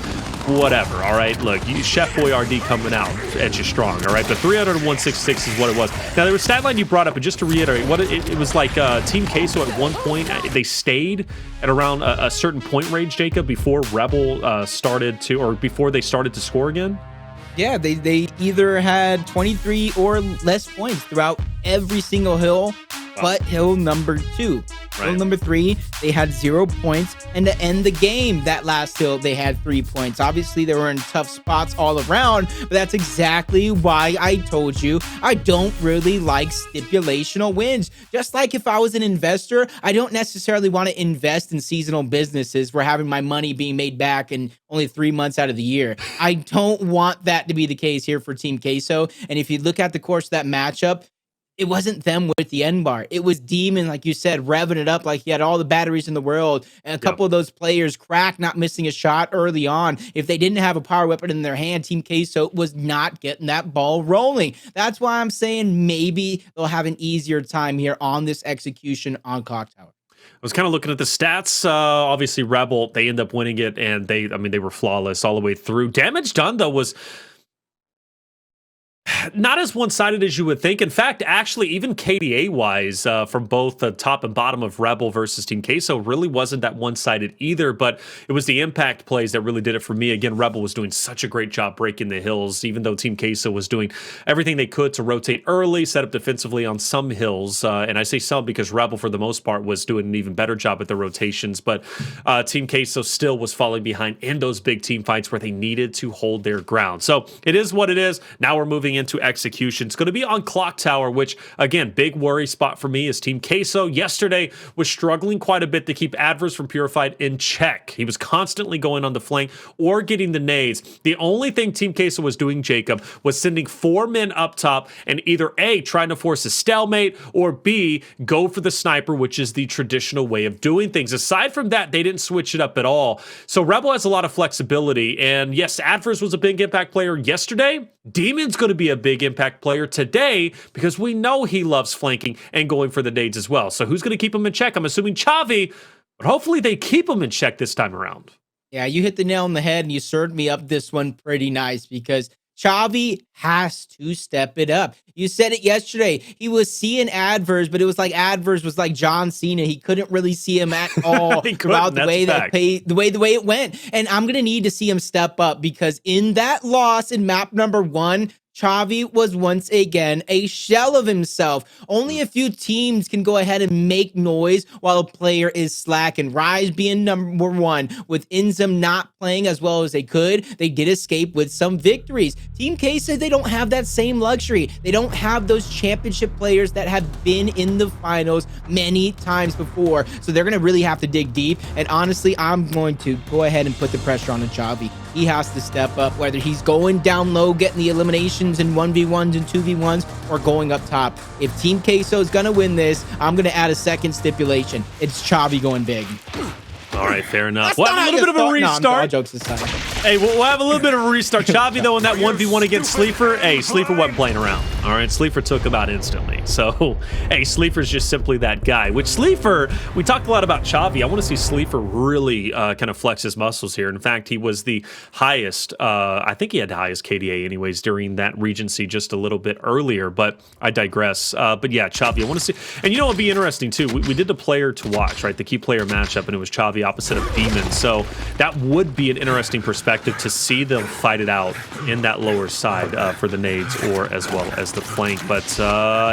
whatever, all right? Look, Chef Boyardee coming out at you strong, all right? But 300 to 166 is what it was. Now, there was a stat line you brought up, and just to reiterate, what it was like Team Queso at one point, they stayed at around a certain point range, Jacob, before Rebel started to, or before they started to score again? Yeah, they either had 23 or less points throughout every single hill, but hill number 2. Right. Hill number 3, they had 0 points. And to end the game, that last hill, they had 3 points. Obviously, they were in tough spots all around, but that's exactly why I told you I don't really like stipulational wins. Just like if I was an investor, I don't necessarily want to invest in seasonal businesses where having my money being made back in only 3 months out of the year. I don't want that to be the case here for Team Queso. And if you look at the course of that matchup, it wasn't them with the end bar. It was Demon, like you said, revving it up like he had all the batteries in the world. And a couple of those players cracked, not missing a shot early on. If they didn't have a power weapon in their hand, Team Queso was not getting that ball rolling. That's why I'm saying maybe they'll have an easier time here on this execution on Clocktower. I was kind of looking at the stats. Obviously, Rebel, they end up winning it, and they were flawless all the way through. Damage done, though, was... not as one-sided as you would think. In fact, actually, even KDA-wise, from both the top and bottom of Rebel versus Team Queso, really wasn't that one-sided either, but it was the impact plays that really did it for me. Again, Rebel was doing such a great job breaking the hills, even though Team Queso was doing everything they could to rotate early, set up defensively on some hills, and I say some because Rebel, for the most part, was doing an even better job at the rotations, but Team Queso still was falling behind in those big team fights where they needed to hold their ground. So it is what it is. Now we're moving into execution. It's going to be on Clocktower, which, again, big worry spot for me is Team Queso yesterday was struggling quite a bit to keep Adverse from Purified in check. He was constantly going on the flank or getting the nades. The only thing Team Queso was doing, Jacob, was sending 4 men up top and either A, trying to force a stalemate, or B, go for the sniper, which is the traditional way of doing things. Aside from that, they didn't switch it up at all. So Rebel has a lot of flexibility, and yes, Adverse was a big impact player yesterday. Demon's going to be a big impact player today because we know he loves flanking and going for the nades as well. So who's going to keep him in check? I'm assuming Chavii, but hopefully they keep him in check this time around. Yeah, you hit the nail on the head and you served me up this one pretty nice because Chavii has to step it up. You said it yesterday. He was seeing Adverse, but it was like Adverse was like John Cena. He couldn't really see him at all throughout the way the way it went. And I'm gonna need to see him step up because in that loss in map number 1, Chavii was once again a shell of himself. Only a few teams can go ahead and make noise while a player is slack, and Rise being number 1 with Inzum not playing as well as they could, they did escape with some victories. Team K said they don't have that same luxury. They don't have those championship players that have been in the finals many times before, so they're going to really have to dig deep, and honestly, I'm going to go ahead and put the pressure on Chavii. He has to step up, whether he's going down low, getting the eliminations in 1v1s and 2v1s, or going up top. If Team Queso is going to win this, I'm going to add a second stipulation. It's Chavii going big. All right, fair enough. We'll have a little bit of a restart. No, all jokes aside. Hey, we'll have a little bit of a restart. Chavii, though, in that 1v1 against Sleeafer, hey, Sleeafer wasn't playing around. All right, Sleeafer took him out instantly. So, hey, Sleeafer's just simply that guy. Which Sleeafer, we talked a lot about Chavii. I want to see Sleeafer really kind of flex his muscles here. In fact, he was the highest, I think he had the highest KDA anyways during that Regency just a little bit earlier, but I digress. But yeah, Chavii, I want to see. And you know what would be interesting, too? We did the player to watch, right? The key player matchup, and it was Chavii opposite of Demon. So that would be an interesting perspective to see them fight it out in that lower side for the nades or as well as the flank. But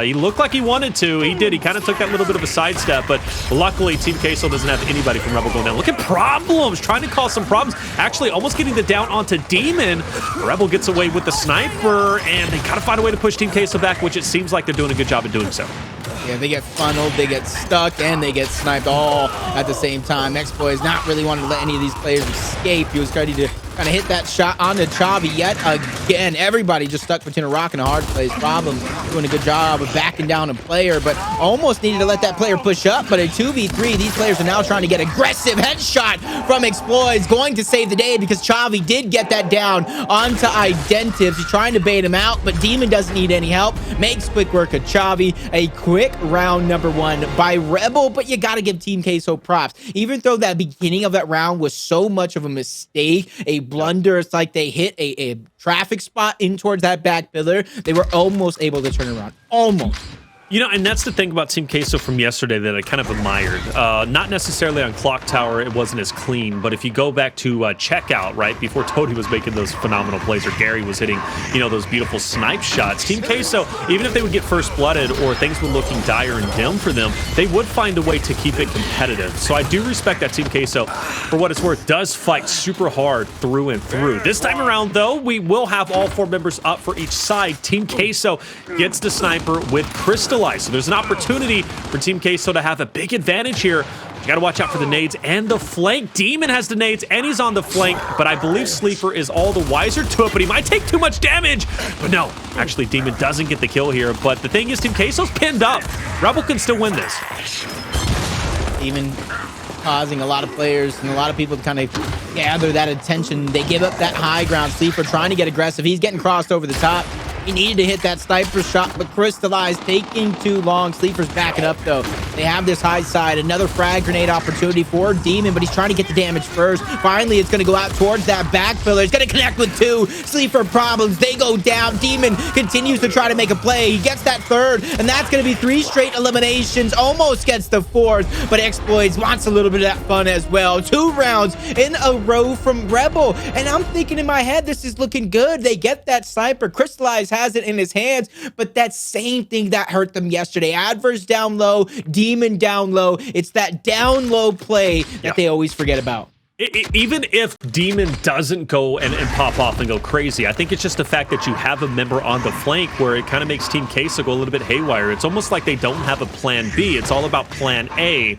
he looked like he wanted to. He did. He kind of took that little bit of a sidestep, but luckily Team Queso doesn't have anybody from Rebel going down. Look at Problems trying to cause some problems. Actually, almost getting the down onto Demon. Rebel gets away with the sniper, and they gotta find a way to push Team Queso back, which it seems like they're doing a good job of doing so. Yeah, they get funneled, they get stuck, and they get sniped all at the same time. Xploidz not really wanting to let any of these players escape. He was ready to kind of hit that shot onto Chavii yet again. Everybody just stuck between a rock and a hard place. Problems doing a good job of backing down a player, but almost needed to let that player push up. But a 2v3, these players are now trying to get aggressive headshot from Xploidz, going to save the day because Chavii did get that down onto Identivez. He's trying to bait him out, but Demon doesn't need any help. Makes quick work of Chavii. A quick round number 1 by Rebel, but you got to give Team Queso props. Even though that beginning of that round was so much of a mistake, a blunder, it's like they hit a traffic spot in towards that back pillar. They were almost able to turn around. Almost. You know, and that's the thing about Team Queso from yesterday that I kind of admired. Not necessarily on Clocktower, it wasn't as clean, but if you go back to Checkout, right, before Tody was making those phenomenal plays, or Gary was hitting, you know, those beautiful snipe shots, Team Queso, even if they would get first blooded or things were looking dire and dim for them, they would find a way to keep it competitive. So I do respect that Team Queso, for what it's worth, does fight super hard through and through. This time around, though, we will have all 4 members up for each side. Team Queso gets the sniper with Cristalize. So there's an opportunity for Team Queso to have a big advantage here. You got to watch out for the nades and the flank. Demon has the nades and he's on the flank, but I believe Sleeafer is all the wiser to it, but he might take too much damage. But no, actually Demon doesn't get the kill here. But the thing is, Team Queso's pinned up. Rebel can still win this. Demon causing a lot of players and a lot of people to kind of gather that attention. They give up that high ground. Sleeafer trying to get aggressive. He's getting crossed over the top. He needed to hit that sniper shot, but Cristalize taking too long. Sleeafer's backing up, though. They have this high side. Another frag grenade opportunity for Demon, but he's trying to get the damage first. Finally, it's going to go out towards that back pillar. It's going to connect with two. Sleeafer problems. They go down. Demon continues to try to make a play. He gets that third, and that's going to be 3 straight eliminations. Almost gets the 4th, but Xploidz wants a little bit of that fun as well. 2 rounds in a row from Rebel, and I'm thinking in my head, this is looking good. They get that sniper. Cristalize has it in his hands, but that same thing that hurt them yesterday. Adverse down low, Demon down low. It's that down low play that they always forget about. Even if Demon doesn't go and pop off and go crazy, I think it's just the fact that you have a member on the flank where it kind of makes Team Queso go a little bit haywire. It's almost like they don't have a plan B. It's all about plan A.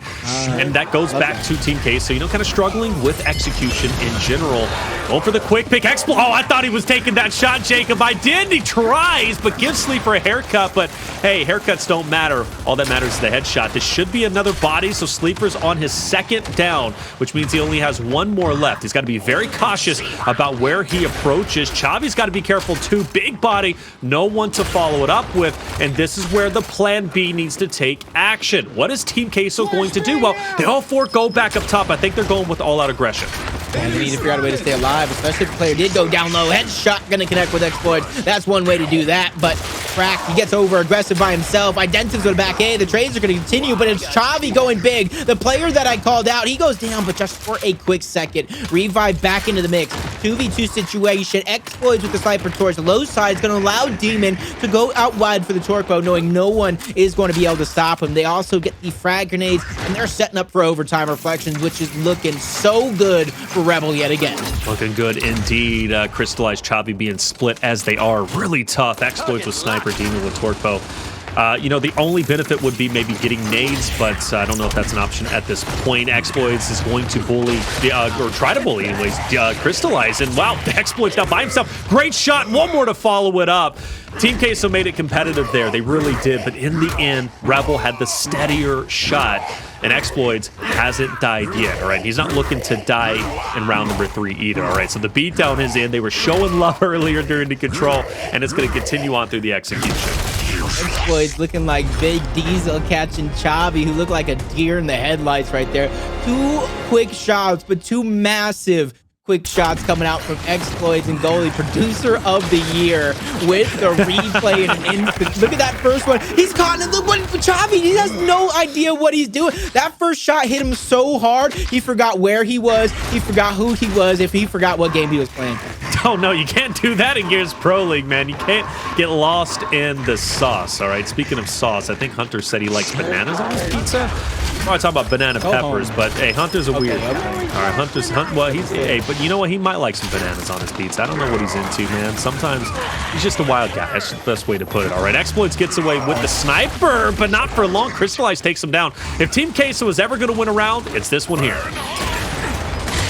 And that goes back to Team Queso, you know, kind of struggling with execution in general. Go for the quick pick. Oh, I thought he was taking that shot, Jacob. I did. He tries, but gives Sleeafer a haircut. But hey, haircuts don't matter. All that matters is the headshot. This should be another body, so Sleeafer's on his 2nd down, which means he only has 1 more left. He's got to be very cautious about where he approaches. Chavii's got to be careful too. Big body, no one to follow it up with, and this is where the plan B needs to take action. What is Team Queso going to do? Well, they all 4 go back up top. I think they're going with all-out aggression. And we need to figure out a way to stay alive, especially if the player did go down low. Headshot gonna connect with Xploidz. That's one way to do that, but Crack, he gets over aggressive by himself. Identivez go back A. The trades are gonna continue, but it's Chavii going big. The player that I called out, he goes down, but just for a quick second. Revive back into the mix. 2v2 situation. Xploidz with the sniper towards the low side is gonna allow Demon to go out wide for the Torque, knowing no one is going to be able to stop him. They also get the frag grenades, and they're setting up for overtime reflections, which is looking so good for Rebel yet again. Looking good indeed. Cristalize, Chavii being split as they are. Really tough. Xploidz with sniper, Demon with torque bow. You know, the only benefit would be maybe getting nades, but I don't know if that's an option at this point. Xploidz is going to bully, or try to bully anyways, Cristalize. And wow, the Xploidz now by himself. Great shot. One more to follow it up. Team Queso made it competitive there. They really did. But in the end, Rebel had the steadier shot. And Xploidz hasn't died yet, all right? He's not looking to die in round number 3 either, all right? So the beatdown is in. They were showing love earlier during the control, and it's going to continue on through the execution. Xploidz looking like Big Diesel catching Chavii, who looked like a deer in the headlights right there. 2 quick shots, but 2 massive quick shots coming out from Xploidz and goalie, producer of the year, with the replay in an instant. Look at that first one. He's caught in the look, but Chavii, he has no idea what he's doing. That first shot hit him so hard, he forgot where he was. He forgot who he was, if he forgot what game he was playing. Oh, no, you can't do that in Gears Pro League, man. You can't get lost in the sauce, all right? Speaking of sauce, I think Hunter said he likes bananas on his pizza. I'm not talking about banana peppers, but hey, Hunter's a weird guy. All right, well, but you know what? He might like some bananas on his pizza. I don't know what he's into, man. Sometimes he's just a wild guy. That's the best way to put it. All right, Xploidz gets away with the sniper, but not for long. Cristalize takes him down. If Team Queso is ever going to win a round, it's this one here.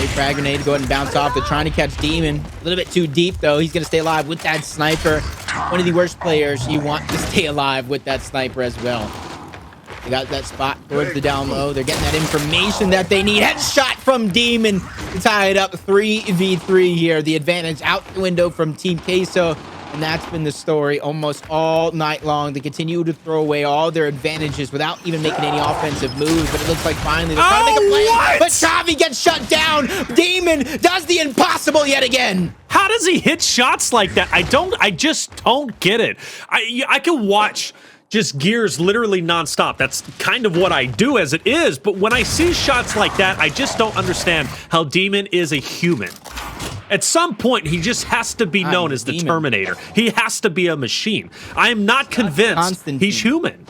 A frag grenade to go ahead and bounce off. They're trying to catch Demon. A little bit too deep, though. He's going to stay alive with that sniper. One of the worst players you want to stay alive with that sniper as well. They got that spot towards the down low. They're getting that information that they need. Headshot from Demon to tie it up. 3v3 here. The advantage out the window from Team Queso. And that's been the story almost all night long. They continue to throw away all their advantages without even making any offensive moves. But it looks like finally they're trying to make a play. What? But Chavii gets shut down. Demon does the impossible yet again. How does he hit shots like that? I just don't get it. I can watch just Gears literally nonstop. That's kind of what I do as it is. But when I see shots like that, I just don't understand how Demon is a human. At some point, he just has to be known as the Terminator. He has to be a machine. I am not convinced he's human.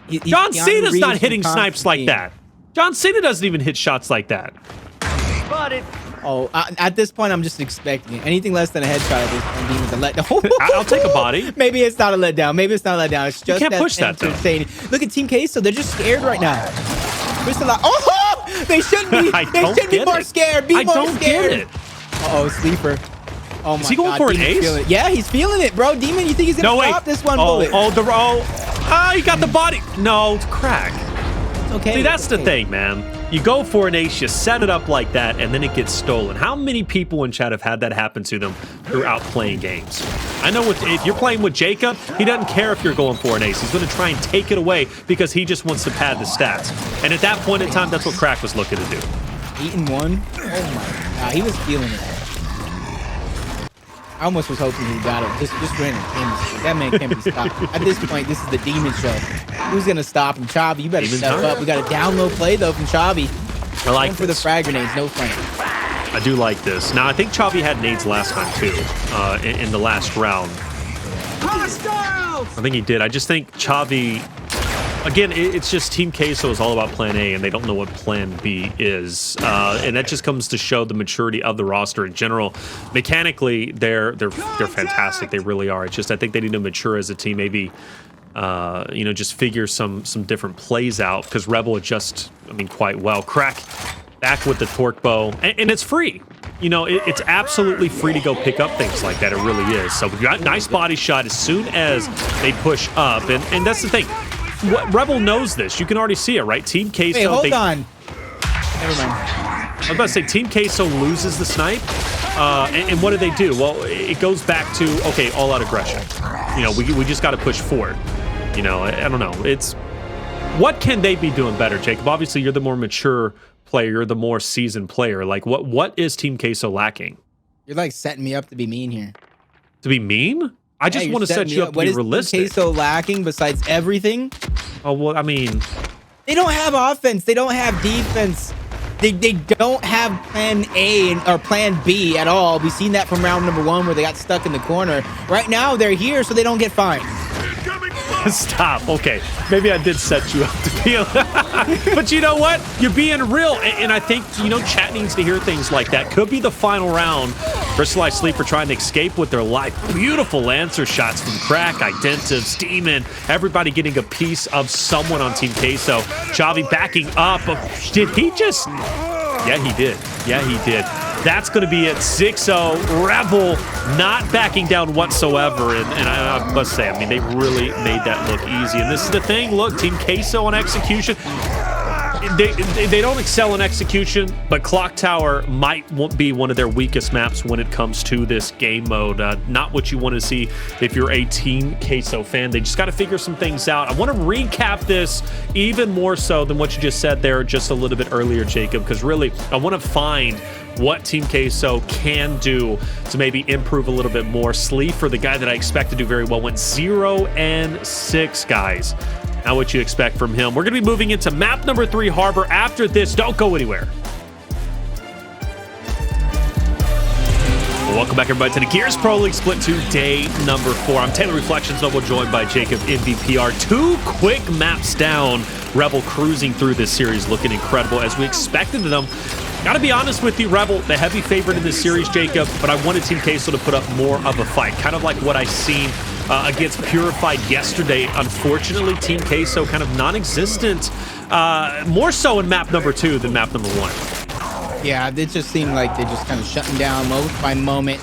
John Cena's not hitting snipes like that. John Cena doesn't even hit shots like that. Oh, at this point, I'm just expecting it. Anything less than a headshot at this point, Demon's a letdown. I'll take a body. Maybe it's not a letdown. Maybe it's not a letdown. It's just you can't push that, though. Look at Team Queso. They're just scared right now. Oh, they should be. They should be more scared. Be more scared. Get it. Uh-oh, Sleeper. Oh, my God. Is he going for an ace? Yeah, he's feeling it, bro. Demon, you think he's going to stop this one bullet? He got the body. No, it's crack. Okay. See, that's the thing, man. You go for an ace, you set it up like that, and then it gets stolen. How many people in chat have had that happen to them throughout playing games? I know if you're playing with Jacob, he doesn't care if you're going for an ace. He's going to try and take it away because he just wants to pad the stats. And at that point in time, that's what Crack was looking to do. 8-1. Oh my God, he was feeling it. I almost was hoping he got it. Just ran it. That man can't be stopped. At this point, this is the demon show. Who's gonna stop him? Chavii, you better step up. We got a down low play though from Chavii. I like for the frag grenades, no flank. I do like this. Now I think Chavii had nades last time too, in the last round. I think he did. I just think Chavii. Again, it's just Team Queso is all about Plan A, and they don't know what Plan B is, and that just comes to show the maturity of the roster in general. Mechanically, they're fantastic. They really are. It's just I think they need to mature as a team. Maybe just figure some different plays out because Rebel adjusts, quite well. Crack back with the torque bow, and it's free. It's absolutely free to go pick up things like that. It really is. So we got nice body shot as soon as they push up, and that's the thing. Rebel knows this. You can already see it, right? Team Queso. Wait, hold on. Never mind. I was about to say, Team Queso loses the snipe. And what do? Well, it goes back to, okay, all-out aggression. We just got to push forward. I don't know. It's what can they be doing better, Jacob? Obviously, you're the more mature player. You're the more seasoned player. Like, what is Team Queso lacking? You're like setting me up to be mean here. To be mean? I just want to set you up to be realistic. What is Queso lacking besides everything? Oh, well, they don't have offense. They don't have defense. They don't have Plan A or Plan B at all. We've seen that from round number 1 where they got stuck in the corner. Right now, they're here so they don't get fined. Stop. Okay. Maybe I did set you up to be but you know what? You're being real. And I think, chat needs to hear things like that. Could be the final round. Cristalize, Sleeafer trying to escape with their life. Beautiful Lancer shots from Crack, Identivez, Demon. Everybody getting a piece of someone on Team Queso. Chavii backing up. Did he just... Yeah, he did. Yeah, he did. That's going to be it. 6-0. Rebel not backing down whatsoever. And I must say, they really made that look easy. And this is the thing. Look, Team Queso on execution. They don't excel in execution, but Clocktower might be one of their weakest maps when it comes to this game mode. Not what you want to see if you're a Team Queso fan. They just got to figure some things out. I want to recap this even more so than what you just said there just a little bit earlier, Jacob, because really, I want to find what Team Queso can do to maybe improve a little bit more. Sleeafer, the guy that I expect to do very well, went 0-6, guys. Now what you expect from him. We're going to be moving into map number 3, Harbor. After this, don't go anywhere. Well, welcome back, everybody, to the Gears Pro League Split 2, day number 4. I'm Taylor Reflections Noble, joined by Jacob MVPR. 2 quick maps down. Rebel cruising through this series, looking incredible as we expected them. Gotta be honest with you, Rebel, the heavy favorite in this series, Jacob, but I wanted Team Queso to put up more of a fight, kind of like what I seen against Purified yesterday. Unfortunately, Team Queso kind of non-existent, more so in map number 2 than map number 1. Yeah, it just seemed like they're just kind of shutting down moment by moment.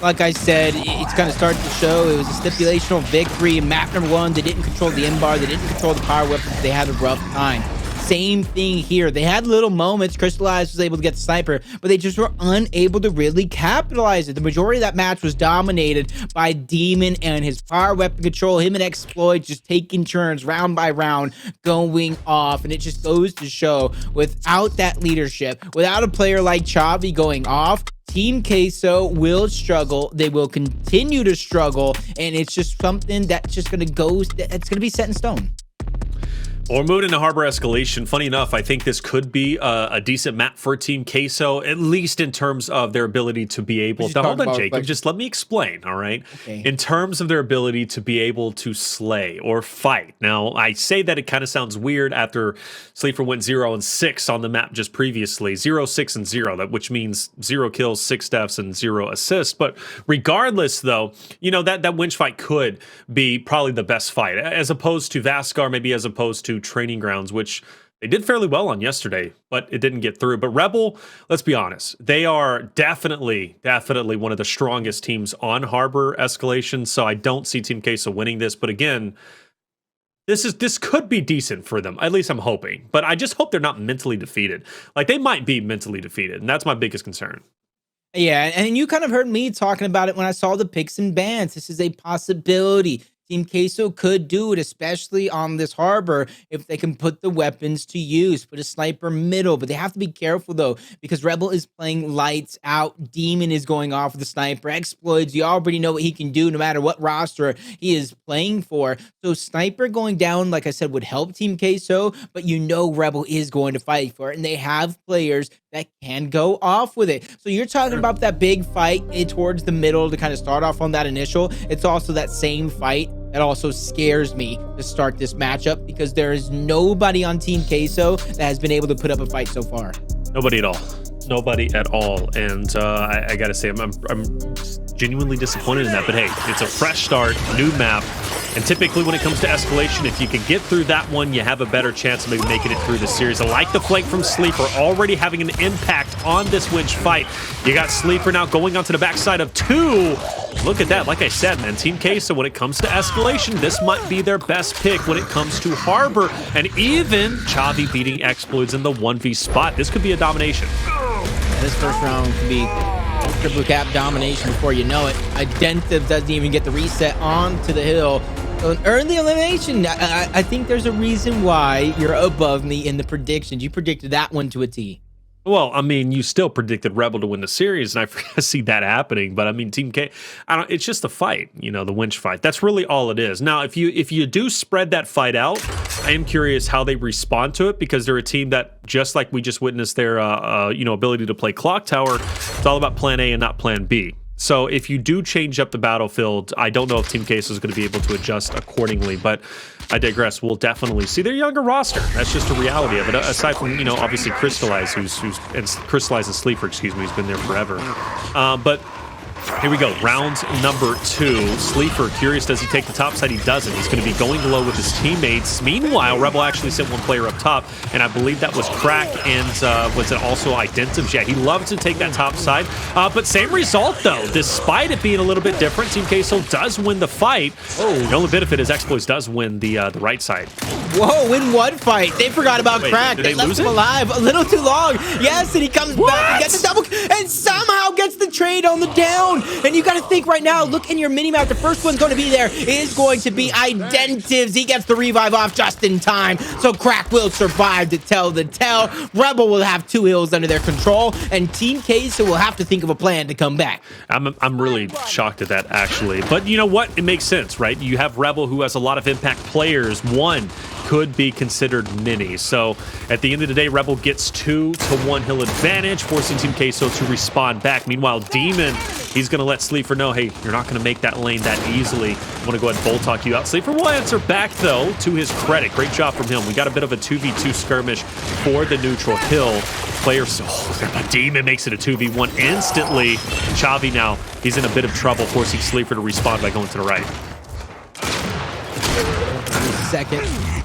Like I said, it's kind of started to show. It was a stipulational victory. Map number 1, they didn't control the M-bar. They didn't control the power weapons. They had a rough time. Same thing here. They had little moments. Cristalize was able to get the sniper, but they just were unable to really capitalize it. The majority of that match was dominated by Demon and his power weapon control. Him and Xploidz just taking turns round by round going off, and it just goes to show without that leadership, without a player like Chavii going off, Team Queso will struggle. They will continue to struggle, and it's just something that's just going to go, it's going to be set in stone. Well, we're moving into Harbor Escalation. Funny enough, I think this could be a decent map for Team Queso, at least in terms of their ability to be able to... Hold on, Jacob. Just let me explain, all right? Okay. In terms of their ability to be able to slay or fight. Now, I say that it kind of sounds weird after Sleeafer went 0-6 on the map just previously. 0-6-0, which means 0 kills, 6 deaths, and 0 assists. But regardless, though, that winch fight could be probably the best fight, as opposed to Vascar, maybe as opposed to Training Grounds, which they did fairly well on yesterday, but it didn't get through. But Rebel, let's be honest, they are definitely one of the strongest teams on Harbor Escalation, so I don't see Team Queso winning this. But again, this could be decent for them. At least I'm hoping. But I just hope they're not mentally defeated. Like, they might be mentally defeated, and that's my biggest concern. Yeah, and you kind of heard me talking about it when I saw the picks and bans. This is a possibility. Team Queso could do it, especially on this harbor, if they can put the weapons to use, put a sniper middle. But they have to be careful, though, because Rebel is playing lights out. Demon is going off with the sniper. Xploidz, you already know what he can do no matter what roster he is playing for. So sniper going down, like I said, would help Team Queso, but you know Rebel is going to fight for it, and they have players that can go off with it. So you're talking about that big fight towards the middle to kind of start off on that initial. It's also that same fight that also scares me to start this matchup, because there is nobody on Team Queso that has been able to put up a fight so far. Nobody at all. Nobody at all. And I gotta say, I'm genuinely disappointed in that. But hey, it's a fresh start, new map. And typically when it comes to Escalation, if you can get through that one, you have a better chance of maybe making it through the series. I like the flank from Sleeper, already having an impact on this winch fight. You got Sleeper now going onto the backside of 2. Look at that. Like I said, man, Team Queso, when it comes to Escalation, this might be their best pick when it comes to Harbor. And even Chavii beating Xploidz in the 1v spot. This could be a domination. This first round could be triple cap domination before you know it. Identivez doesn't even get the reset onto the hill. So an early elimination. I think there's a reason why you're above me in the predictions. You predicted that one to a T. Well, I mean, you still predicted Rebel to win the series, and I see that happening. But I mean, Team K, it's just a fight, you know, the winch fight. That's really all it is. Now, if you do spread that fight out, I am curious how they respond to it, because they're a team that, just like we just witnessed their ability to play Clocktower, it's all about Plan A and not Plan B. So if you do change up the battlefield, I don't know if Team Queso is going to be able to adjust accordingly, but I digress. We'll definitely see their younger roster. That's just a reality of it. Aside from, obviously Cristalize, and Cristalize and Sleeafer, excuse me, who's been there forever. But here we go, round number 2. Sleeafer, curious, does he take the top side? He doesn't. He's going to be going low with his teammates. Meanwhile, Rebel actually sent one player up top, and I believe that was Crack, and was it also Identivez? Yeah, he loves to take that top side. But same result, though. Despite it being a little bit different, Team Queso does win the fight. Oh, the only benefit is Xploidz does win the right side. Whoa, in one fight. They forgot about Crack. Did they left lose him it? alive a little too long. Yes, and he comes back and gets a double, and somehow gets the trade on the down. And you got to think right now, look in your mini-map, the first one's going to be there is going to be Identivez. He gets the revive off just in time, so Crack will survive to tell the tale. Rebel will have 2 hills under their control, and Team Queso will have to think of a plan to come back. I'm really shocked at that, actually. But you know what? It makes sense, right? You have Rebel, who has a lot of impact players. One could be considered mini. So at the end of the day, Rebel gets 2 to 1 hill advantage, forcing Team Queso to respond back. Meanwhile, Demon, he's going to let Sleeafer know, hey, you're not going to make that lane that easily. I want to go ahead and bolt talk you out. Sleeafer will answer back, though, to his credit. Great job from him. We got a bit of a 2v2 skirmish for the neutral hill. Players, Demon makes it a 2v1 instantly. Chavii now, he's in a bit of trouble, forcing Sleeafer to respond by going to the right. Second,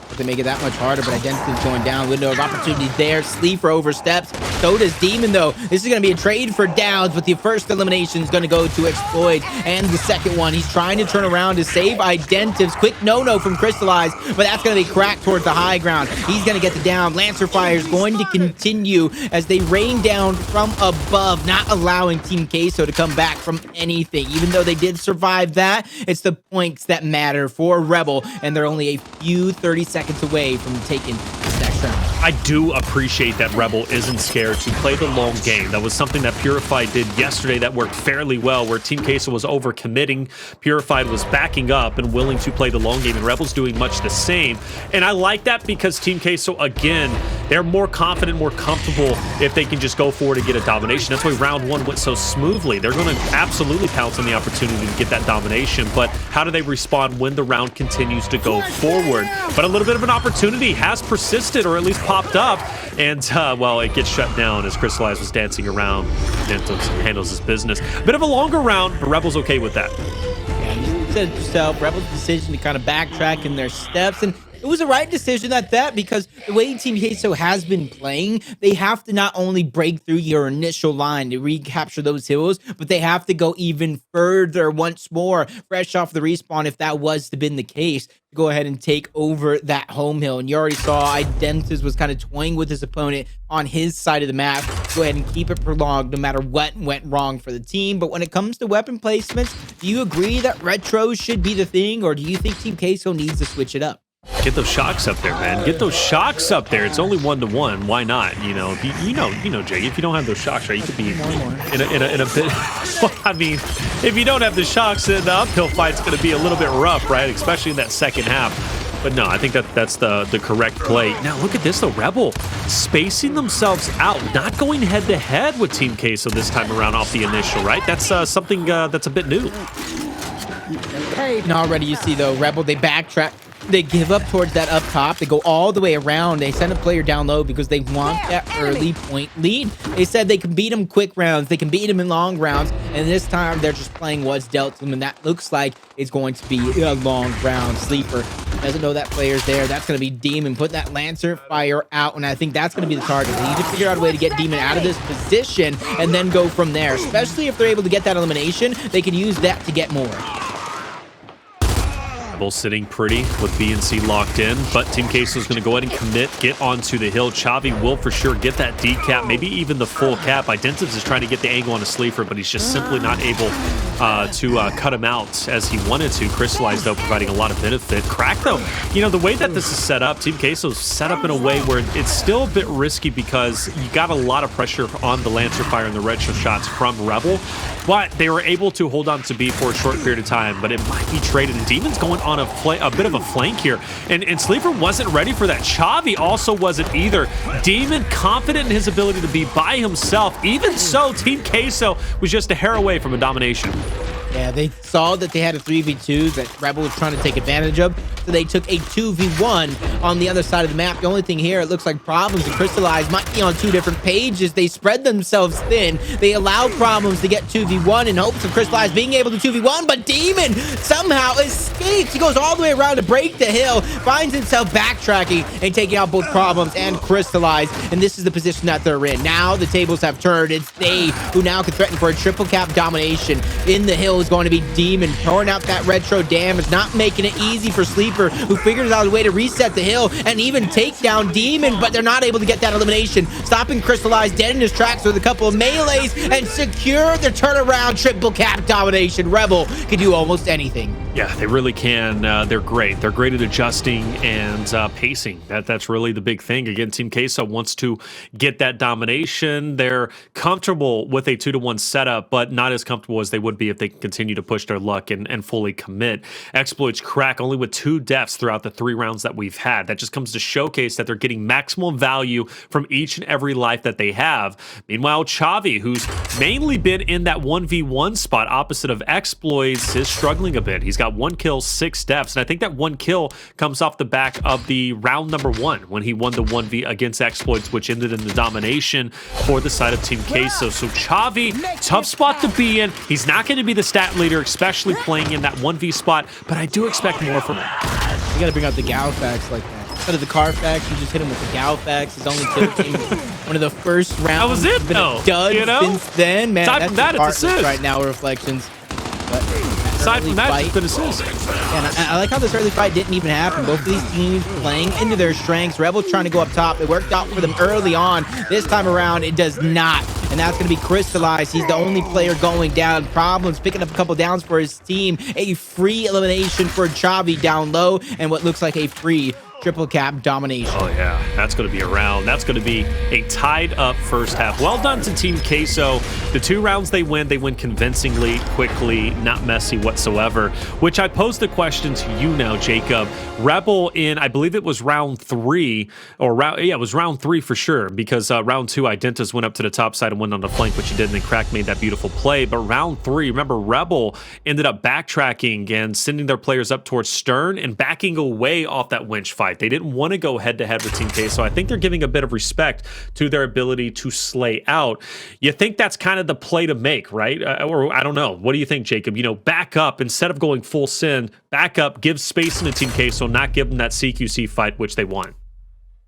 but they make it that much harder, but Identivez going down. Window of opportunity there. Sleeafer oversteps. So does Demon, though. This is going to be a trade for downs, but the first elimination is going to go to Xploidz, and the second one, he's trying to turn around to save Identivez. Quick no-no from Cristalize, but that's going to be Cracked towards the high ground. He's going to get the down. Lancer Fire is going to continue as they rain down from above, not allowing Team Queso to come back from anything. Even though they did survive that, it's the points that matter for Rebel, and they're only a few 30 seconds away from taking this next round. I do appreciate that Rebel isn't scared to play the long game. That was something that Purified did yesterday that worked fairly well, where Team Queso was overcommitting. Purified was backing up and willing to play the long game, and Rebel's doing much the same. And I like that, because Team Queso, again, they're more confident, more comfortable if they can just go forward and get a domination. That's why round 1 went so smoothly. They're going to absolutely pounce on the opportunity to get that domination, but how do they respond when the round continues to go forward? But a little bit of an opportunity has persisted, or at least popped up, and well, it gets shut down as Cristalize was dancing around and handles his business. Bit of a longer round, but Rebel's okay with that. Yeah, you said yourself, Rebel's decision to kind of backtrack in their steps, and It was a right decision at that, because the way Team Queso has been playing, they have to not only break through your initial line to recapture those hills, but they have to go even further once more, fresh off the respawn, if that was to been the case, to go ahead and take over that home hill. And you already saw Identivez was kind of toying with his opponent on his side of the map. Go ahead and keep it prolonged no matter what went wrong for the team. But when it comes to weapon placements, do you agree that retros should be the thing, or do you think Team Queso needs to switch it up? Get those shocks up there, man. Get those shocks up there. It's only 1-to-1. Why not? You know, you know, Jay. If you don't have those shocks, right, you could be in a bit. Well, I mean, if you don't have the shocks, then the uphill fight's going to be a little bit rough, right? Especially in that second half. But no, I think that's the correct play. Now look at this though, Rebel spacing themselves out, not going head to head with Team Queso this time around off the initial, right? That's something that's a bit new. And already you see though, Rebel, they backtrack. They give up towards that up top. They go all the way around. They send a player down low because they want that early point lead. They said they can beat them quick rounds. They can beat them in long rounds. And this time they're just playing what's dealt to them. And that looks like it's going to be a long round. Sleeper doesn't know that player's there. That's going to be Demon. Put that Lancer fire out. And I think that's going to be the target. They need to figure out a way to get Demon out of this position and then go from there. Especially if they're able to get that elimination, they can use that to get more. Both sitting pretty with B and C locked in, but Team Queso is going to go ahead and commit, get onto the hill. Chavii will for sure get that decap, maybe even the full cap. Identivez is trying to get the angle on a Sleeafer, but he's just simply not able to cut him out as he wanted to. Cristalize, though, providing a lot of benefit. Crack, though, you know, the way that this is set up, Team Queso is set up in a way where it's still a bit risky because you got a lot of pressure on the Lancer fire and the retro shots from Rebel, but they were able to hold on to B for a short period of time, but it might be traded, and Demon's going on a bit of a flank here, and Sleeafer wasn't ready for that. Chavii also wasn't either. Demon confident in his ability to be by himself. Even so, Team Queso was just a hair away from a domination. Yeah, they saw that they had a 3v2 that Rebel was trying to take advantage of, so they took a 2v1 on the other side of the map. The only thing here, it looks like Problems and Cristalize might be on two different pages. They spread themselves thin. They allowed Problems to get 2v1 in hopes of Cristalize being able to 2v1, but Demon somehow escapes. He goes all the way around to break the hill, finds himself backtracking and taking out both Problems and Cristalize, and this is the position that they're in. Now the tables have turned. It's they who now can threaten for a triple cap domination. In the hill is going to be Demon, pouring out that retro damage, not making it easy for Sleeper, who figures out a way to reset the hill and even take down Demon, but they're not able to get that elimination. Stopping Cristalize dead in his tracks with a couple of melees and secure the turnaround triple cap domination. Rebel can do almost anything. Yeah, they really can. They're great. They're great at adjusting and pacing. That's really the big thing. Again, Team Queso wants to get that domination. They're comfortable with a 2-to-1 setup, but not as comfortable as they would be if they continue to push their luck and fully commit. Xploidz crack only with 2 deaths throughout the 3 rounds that we've had. That just comes to showcase that they're getting maximum value from each and every life that they have. Meanwhile, Chavii, who's mainly been in that 1v1 spot opposite of Xploidz, is struggling a bit. He's got 1 kill, 6 deaths, and I think that 1 kill comes off the back of the round number 1 when he won the 1v against Xploidz, which ended in the domination for the side of Team Queso. So Chavii, tough spot to be in. He's not going to be the stat leader, especially playing in that 1v spot, but I do expect more from him. You got to bring out the Galfax like that. Instead of the Carfax, you just hit him with the Galfax. His only kill came one of the first rounds. That was it, though. Dud you know? Since then, man. Aside from that, it's assist right now. Reflections. But aside from that, it's been assist. And I like how this early fight didn't even happen. Both of these teams playing into their strengths. Rebel trying to go up top. It worked out for them early on. This time around, it does not. And that's going to be Cristalize. He's the only player going down. Problems picking up a couple downs for his team. A free elimination for Chavii down low. And what looks like a free triple cap domination. Oh yeah, that's going to be a round. That's going to be a tied up first half. Well done to Team Queso. The 2 rounds they win convincingly, quickly, not messy whatsoever, which I posed the question to you now, Jacob. Rebel in, I believe it was round 3, or it was round 3 for sure, because round 2, Identivez went up to the top side and went on the flank, which he did, and then Crack made that beautiful play. But round 3, remember, Rebel ended up backtracking and sending their players up towards Stern and backing away off that winch fight. fight. They didn't want to go head-to-head with Team Queso. I think they're giving a bit of respect to their ability to slay out. You think that's kind of the play to make, right? Or I don't know. What do you think, Jacob? You know, back up instead of going full send. Back up, give space into Team Queso, not give them that CQC fight, which they want.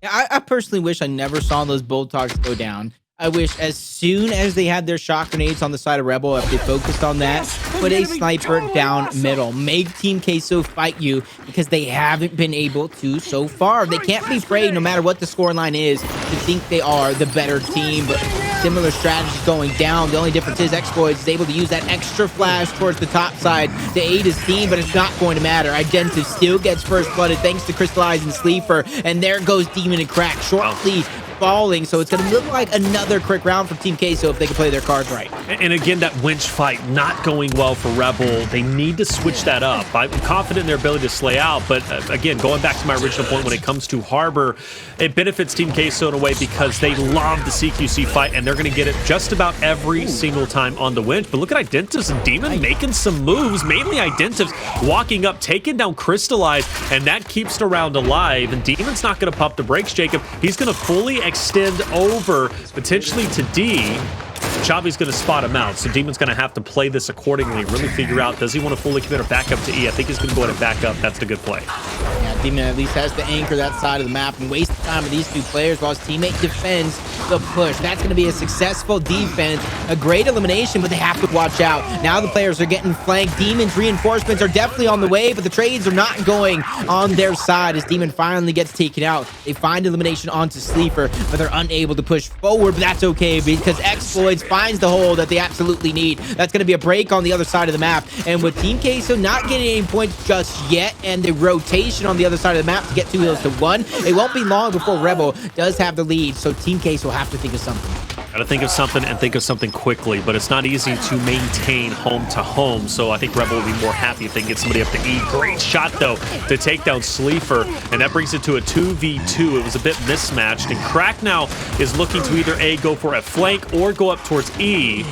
Yeah, I personally wish I never saw those Bulldogs go down. I wish as soon as they had their shock grenades on the side of Rebel, if they focused on that, put a sniper down middle. Make Team Queso fight you because they haven't been able to so far. They can't be afraid, no matter what the scoreline is, to think they are the better team. But similar strategies going down. The only difference is Xploidz is able to use that extra flash towards the top side to aid his team, but it's not going to matter. Identivez still gets first blooded thanks to Cristalize and Sleeafer, and there goes Demon and Crack. Short lead falling, so it's going to look like another quick round for Team Queso if they can play their cards right. And again, that winch fight not going well for Rebel. They need to switch that up. I'm confident in their ability to slay out, but again, going back to my original point, when it comes to Harbor, it benefits Team Queso in a way because they love the CQC fight, and they're going to get it just about every single time on the winch. But look at Identivez and Demon making some moves, mainly Identivez walking up, taking down Cristalize, and that keeps the round alive. And Demon's not going to pump the brakes, Jacob. He's going to fully extend over, potentially to D. Chavii's going to spot him out, so Demon's going to have to play this accordingly, really figure out, does he want to fully commit or back up to E? I think he's going to go ahead and back up. That's the good play. Yeah, Demon at least has to anchor that side of the map and waste the time of these two players while his teammate defends the push. That's going to be a successful defense, a great elimination, but they have to watch out. Now the players are getting flanked. Demon's reinforcements are definitely on the way, but the trades are not going on their side as Demon finally gets taken out. They find elimination onto Sleeafer, but they're unable to push forward, but that's okay because Xploidz finds the hole that they absolutely need. That's going to be a break on the other side of the map, and with Team Queso not getting any points just yet, and the rotation on the other side of the map to get 2 hills to 1, it won't be long before Rebel does have the lead, so Team Queso will have to think of something. Got to think of something and think of something quickly, but it's not easy to maintain home to home, so I think Rebel will be more happy if they can get somebody up to E. Great shot, though, to take down Sleeafer, and that brings it to a 2v2. It was a bit mismatched, and Crack now is looking to either A, go for a flank or go up towards E.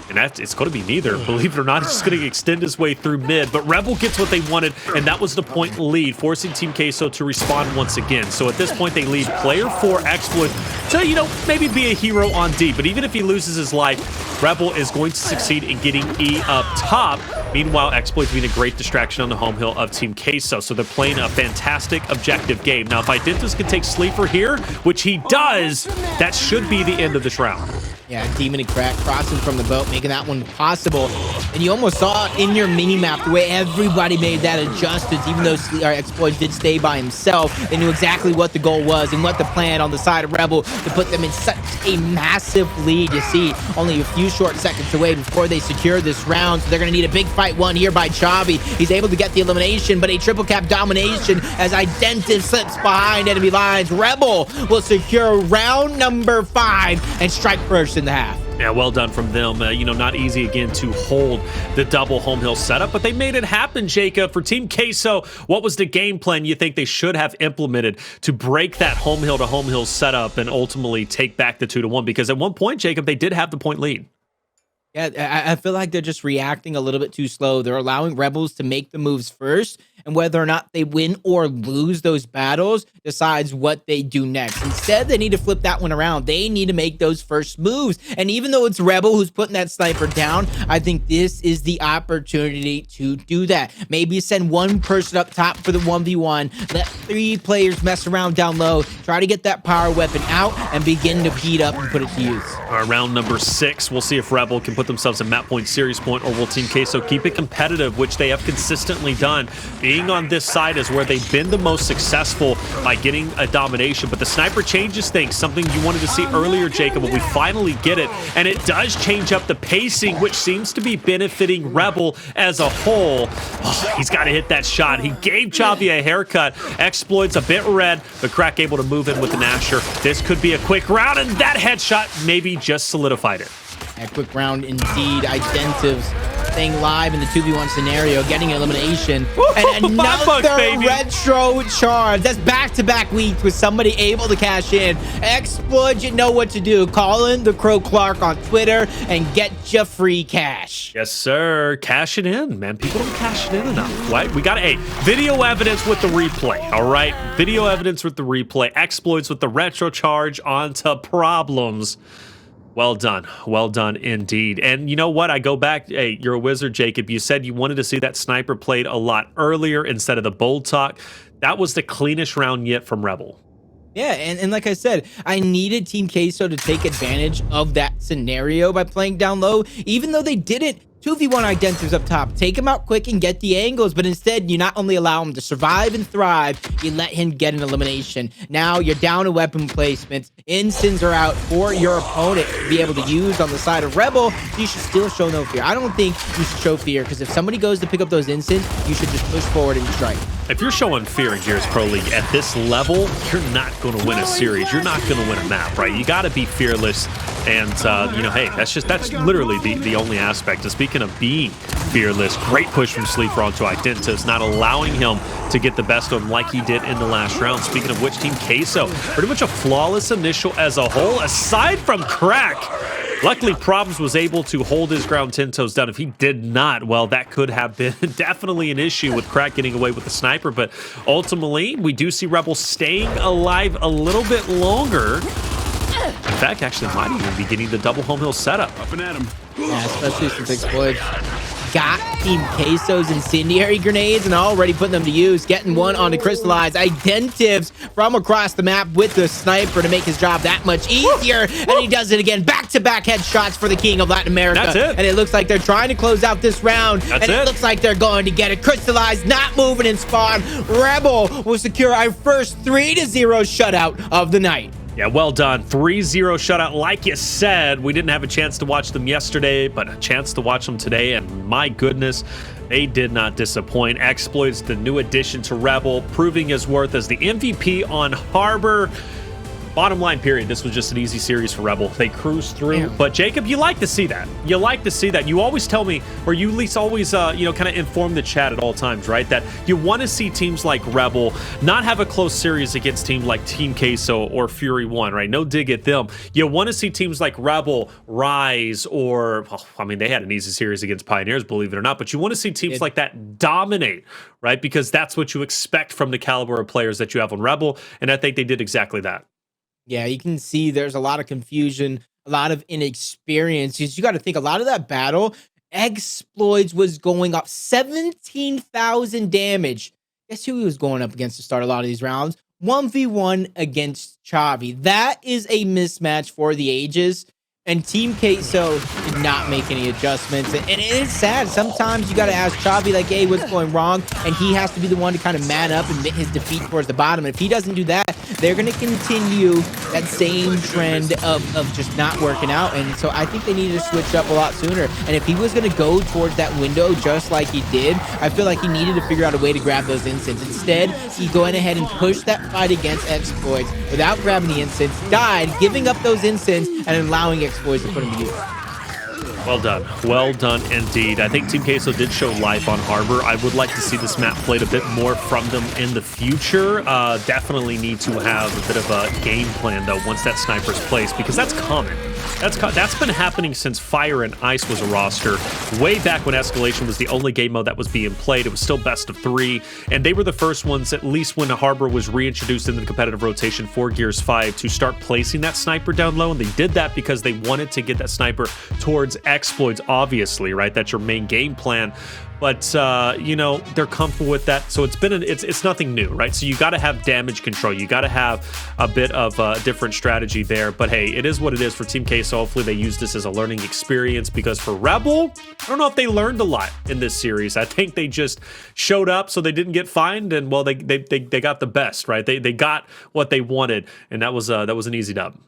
And it's going to be neither. Believe it or not, he's just going to extend his way through mid. But Rebel gets what they wanted, and that was the point lead, forcing Team Queso to respond once again. So at this point, they lead player 4 Xploidz to, you know, maybe be a hero on D. But even if he loses his life, Rebel is going to succeed in getting E up top. Meanwhile, Xploidz being a great distraction on the home hill of Team Queso. So they're playing a fantastic objective game. Now, if Identivez can take Sleeafer here, which he does, that should be the end of this round. Yeah, Demon and Crack crossing from the boat, making that one possible. And you almost saw it in your mini-map, the way everybody made that adjustment. Even though Xploidz did stay by himself, they knew exactly what the goal was and what the plan on the side of Rebel to put them in such a massive lead. You see, only a few short seconds away before they secure this round. So they're going to need a big fight won here by Chavii. He's able to get the elimination, but a triple cap domination as Identivez slips behind enemy lines. Rebel will secure round number 5 and strike first in the half. Yeah, well done from them. You know, not easy again to hold the double home hill setup, but they made it happen, Jacob. For Team Queso, what was the game plan you think they should have implemented to break that home hill to home hill setup and ultimately take back the 2-1? Because at one point, Jacob, they did have the point lead. Yeah, I feel like they're just reacting a little bit too slow. They're allowing Rebels to make the moves first, and whether or not they win or lose those battles decides what they do next. Instead, they need to flip that one around. They need to make those first moves. And even though it's Rebel who's putting that sniper down, I think this is the opportunity to do that. Maybe send one person up top for the 1v1, let 3 players mess around down low, try to get that power weapon out, and begin to beat up and put it to use. Round number 6, we'll see if Rebel can put themselves in map point, series point, or will Team Queso keep it competitive, which they have consistently done. Being on this side is where they've been the most successful by getting a domination, but the sniper changes things, something you wanted to see earlier, Jacob, but we finally get it, and it does change up the pacing, which seems to be benefiting Rebel as a whole. Oh, he's got to hit that shot. He gave Chavii a haircut. Xploidz a bit red, but Crack able to move in with the Nasher. This could be a quick round, and that headshot maybe just solidified it. A quick round indeed. Identivez staying live in the 2v1 scenario, getting an elimination. And $5, another baby. retro charge. That's back-to-back weeks with somebody able to cash in. Xploidz, you know what to do. Call in the Crow Clark on Twitter and get your free cash. Yes, sir. Cash it in, man. People don't cash it in enough, right? We got video evidence with the replay, all right? Video evidence with the replay. Xploidz with the retro charge onto problems. Well done. Well done indeed. And you know what? I go back. Hey, you're a wizard, Jacob. You said you wanted to see that sniper played a lot earlier instead of the bold talk. That was the cleanest round yet from Rebel. Yeah, and like I said, I needed Team Queso to take advantage of that scenario by playing down low, even though they didn't. 2v1 Identivez up top, take him out quick and get the angles, but instead you not only allow him to survive and thrive, you let him get an elimination. Now you're down to weapon placements, instants are out for your opponent to be able to use on the side of Rebel. You should still show no fear. I don't think you should show fear, because if somebody goes to pick up those instants, you should just push forward and strike. If you're showing fear in Gears Pro League at this level, you're not going to win a series. You're not going to win a map, right? You got to be fearless. And, you know, hey, that's literally the only aspect. And speaking of being fearless, great push from Sleeafer onto Identivez, not allowing him to get the best of him like he did in the last round. Speaking of which, Team Queso, pretty much a flawless initial as a whole, aside from Crack. Luckily, Problems was able to hold his ground 10 toes down. If he did not, well, that could have been definitely an issue with Crack getting away with the sniper. But ultimately, we do see Rebel staying alive a little bit longer. In fact, actually might even be getting the double home hill setup. Up and at him. Yeah, especially since Xploidz got Team Queso's incendiary grenades and already putting them to use, getting one onto Cristalize. Identivez from across the map with the sniper to make his job that much easier, and he does it again. Back-to-back headshots for the king of Latin America. That's it. And it looks like they're trying to close out this round, it looks like they're going to get it. Cristalize not moving in spawn. Rebel will secure our first 3-0 shutout of the night. Yeah, well done. 3-0 shutout. Like you said, we didn't have a chance to watch them yesterday, but a chance to watch them today, and my goodness, they did not disappoint. Xploidz, the new addition to Rebel, proving his worth as the MVP on Harbor. Bottom line, period. This was just an easy series for Rebel. They cruised through. Yeah. But Jacob, you like to see that. You like to see that. You always tell me, or you at least always, you know, kind of inform the chat at all times, right? That you want to see teams like Rebel not have a close series against teams like Team Queso or Fury 1, right? No dig at them. You want to see teams like Rebel rise, or, well, I mean, they had an easy series against Pioneers, believe it or not, but you want to see teams like that dominate, right? Because that's what you expect from the caliber of players that you have on Rebel, and I think they did exactly that. Yeah, you can see there's a lot of confusion, a lot of inexperience. You got to think a lot of that battle, Xploidz was going up 17,000 damage. Guess who he was going up against to start a lot of these rounds? 1v1 against Chavii. That is a mismatch for the ages. And Team Queso did not make any adjustments. And it is sad. Sometimes you got to ask Chavii, like, hey, what's going wrong? And he has to be the one to kind of man up and admit his defeat towards the bottom. And if he doesn't do that, they're going to continue that same trend of just not working out. And so I think they needed to switch up a lot sooner. And if he was going to go towards that window just like he did, I feel like he needed to figure out a way to grab those instants. Instead, he went ahead and pushed that fight against Xploidz without grabbing the instants, died, giving up those instants, and allowing Xploidz to put him to use. Well done. Well done indeed. I think Team Queso did show life on Harbor. I would like to see this map played a bit more from them in the future. Definitely need to have a bit of a game plan, though, once that sniper's placed, because that's common. That's been happening since Fire and Ice was a roster. Way back when Escalation was the only game mode that was being played, it was still best of 3, and they were the first ones, at least when Harbor was reintroduced in the competitive rotation for Gears 5, to start placing that sniper down low, and they did that because they wanted to get that sniper towards Xploidz, obviously, right? That's your main game plan. But, you know, they're comfortable with that. So it's nothing new, right? So you got to have damage control. You got to have a bit of a different strategy there. But hey, it is what it is for Team Queso. Hopefully they use this as a learning experience, because for Rebel, I don't know if they learned a lot in this series. I think they just showed up so they didn't get fined, and well, they got the best, right? They got what they wanted, and that was an easy dub.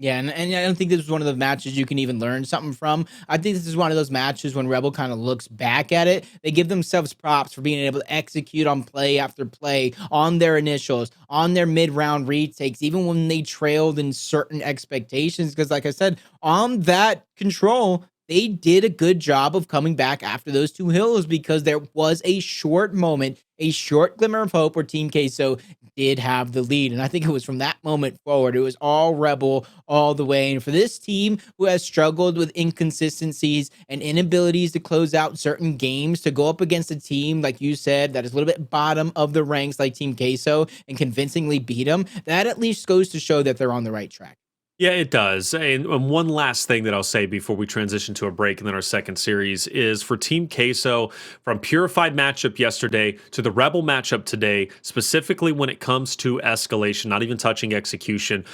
Yeah, and I don't think this was one of the matches you can even learn something from. I think this is one of those matches when Rebel kind of looks back at it, they give themselves props for being able to execute on play after play, on their initials, on their mid-round retakes, even when they trailed in certain expectations. Because like I said, on that control, they did a good job of coming back after those 2 hills because there was a short moment, a short glimmer of hope where Team Queso did have the lead. And I think it was from that moment forward, it was all Rebel all the way. And for this team who has struggled with inconsistencies and inabilities to close out certain games, to go up against a team, like you said, that is a little bit bottom of the ranks like Team Queso and convincingly beat them, that at least goes to show that they're on the right track. Yeah, it does. And one last thing that I'll say before we transition to a break and then our second series is for Team Queso, from Purified matchup yesterday to the Rebel matchup today, specifically when it comes to escalation, not even touching execution.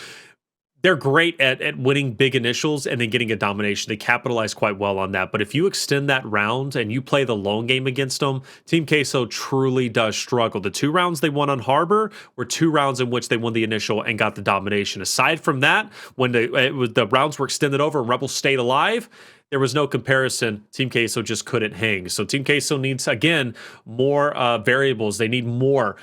They're great at winning big initials and then getting a domination. They capitalize quite well on that. But if you extend that round and you play the long game against them, Team Queso truly does struggle. The 2 rounds they won on Harbor were 2 rounds in which they won the initial and got the domination. Aside from that, when the rounds were extended over and Rebels stayed alive, there was no comparison. Team Queso just couldn't hang. So Team Queso needs, again, more variables. They need more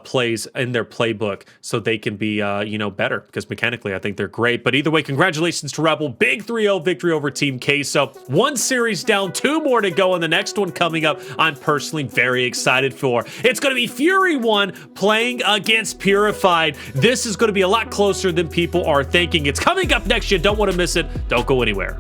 plays in their playbook so they can be, better. Because mechanically, I think they're great. But either way, congratulations to Rebel. Big 3-0 victory over Team Queso. 1 series down, 2 more to go. And the next one coming up, I'm personally very excited for. It's going to be Fury 1 playing against Purified. This is going to be a lot closer than people are thinking. It's coming up next. You don't want to miss it. Don't go anywhere.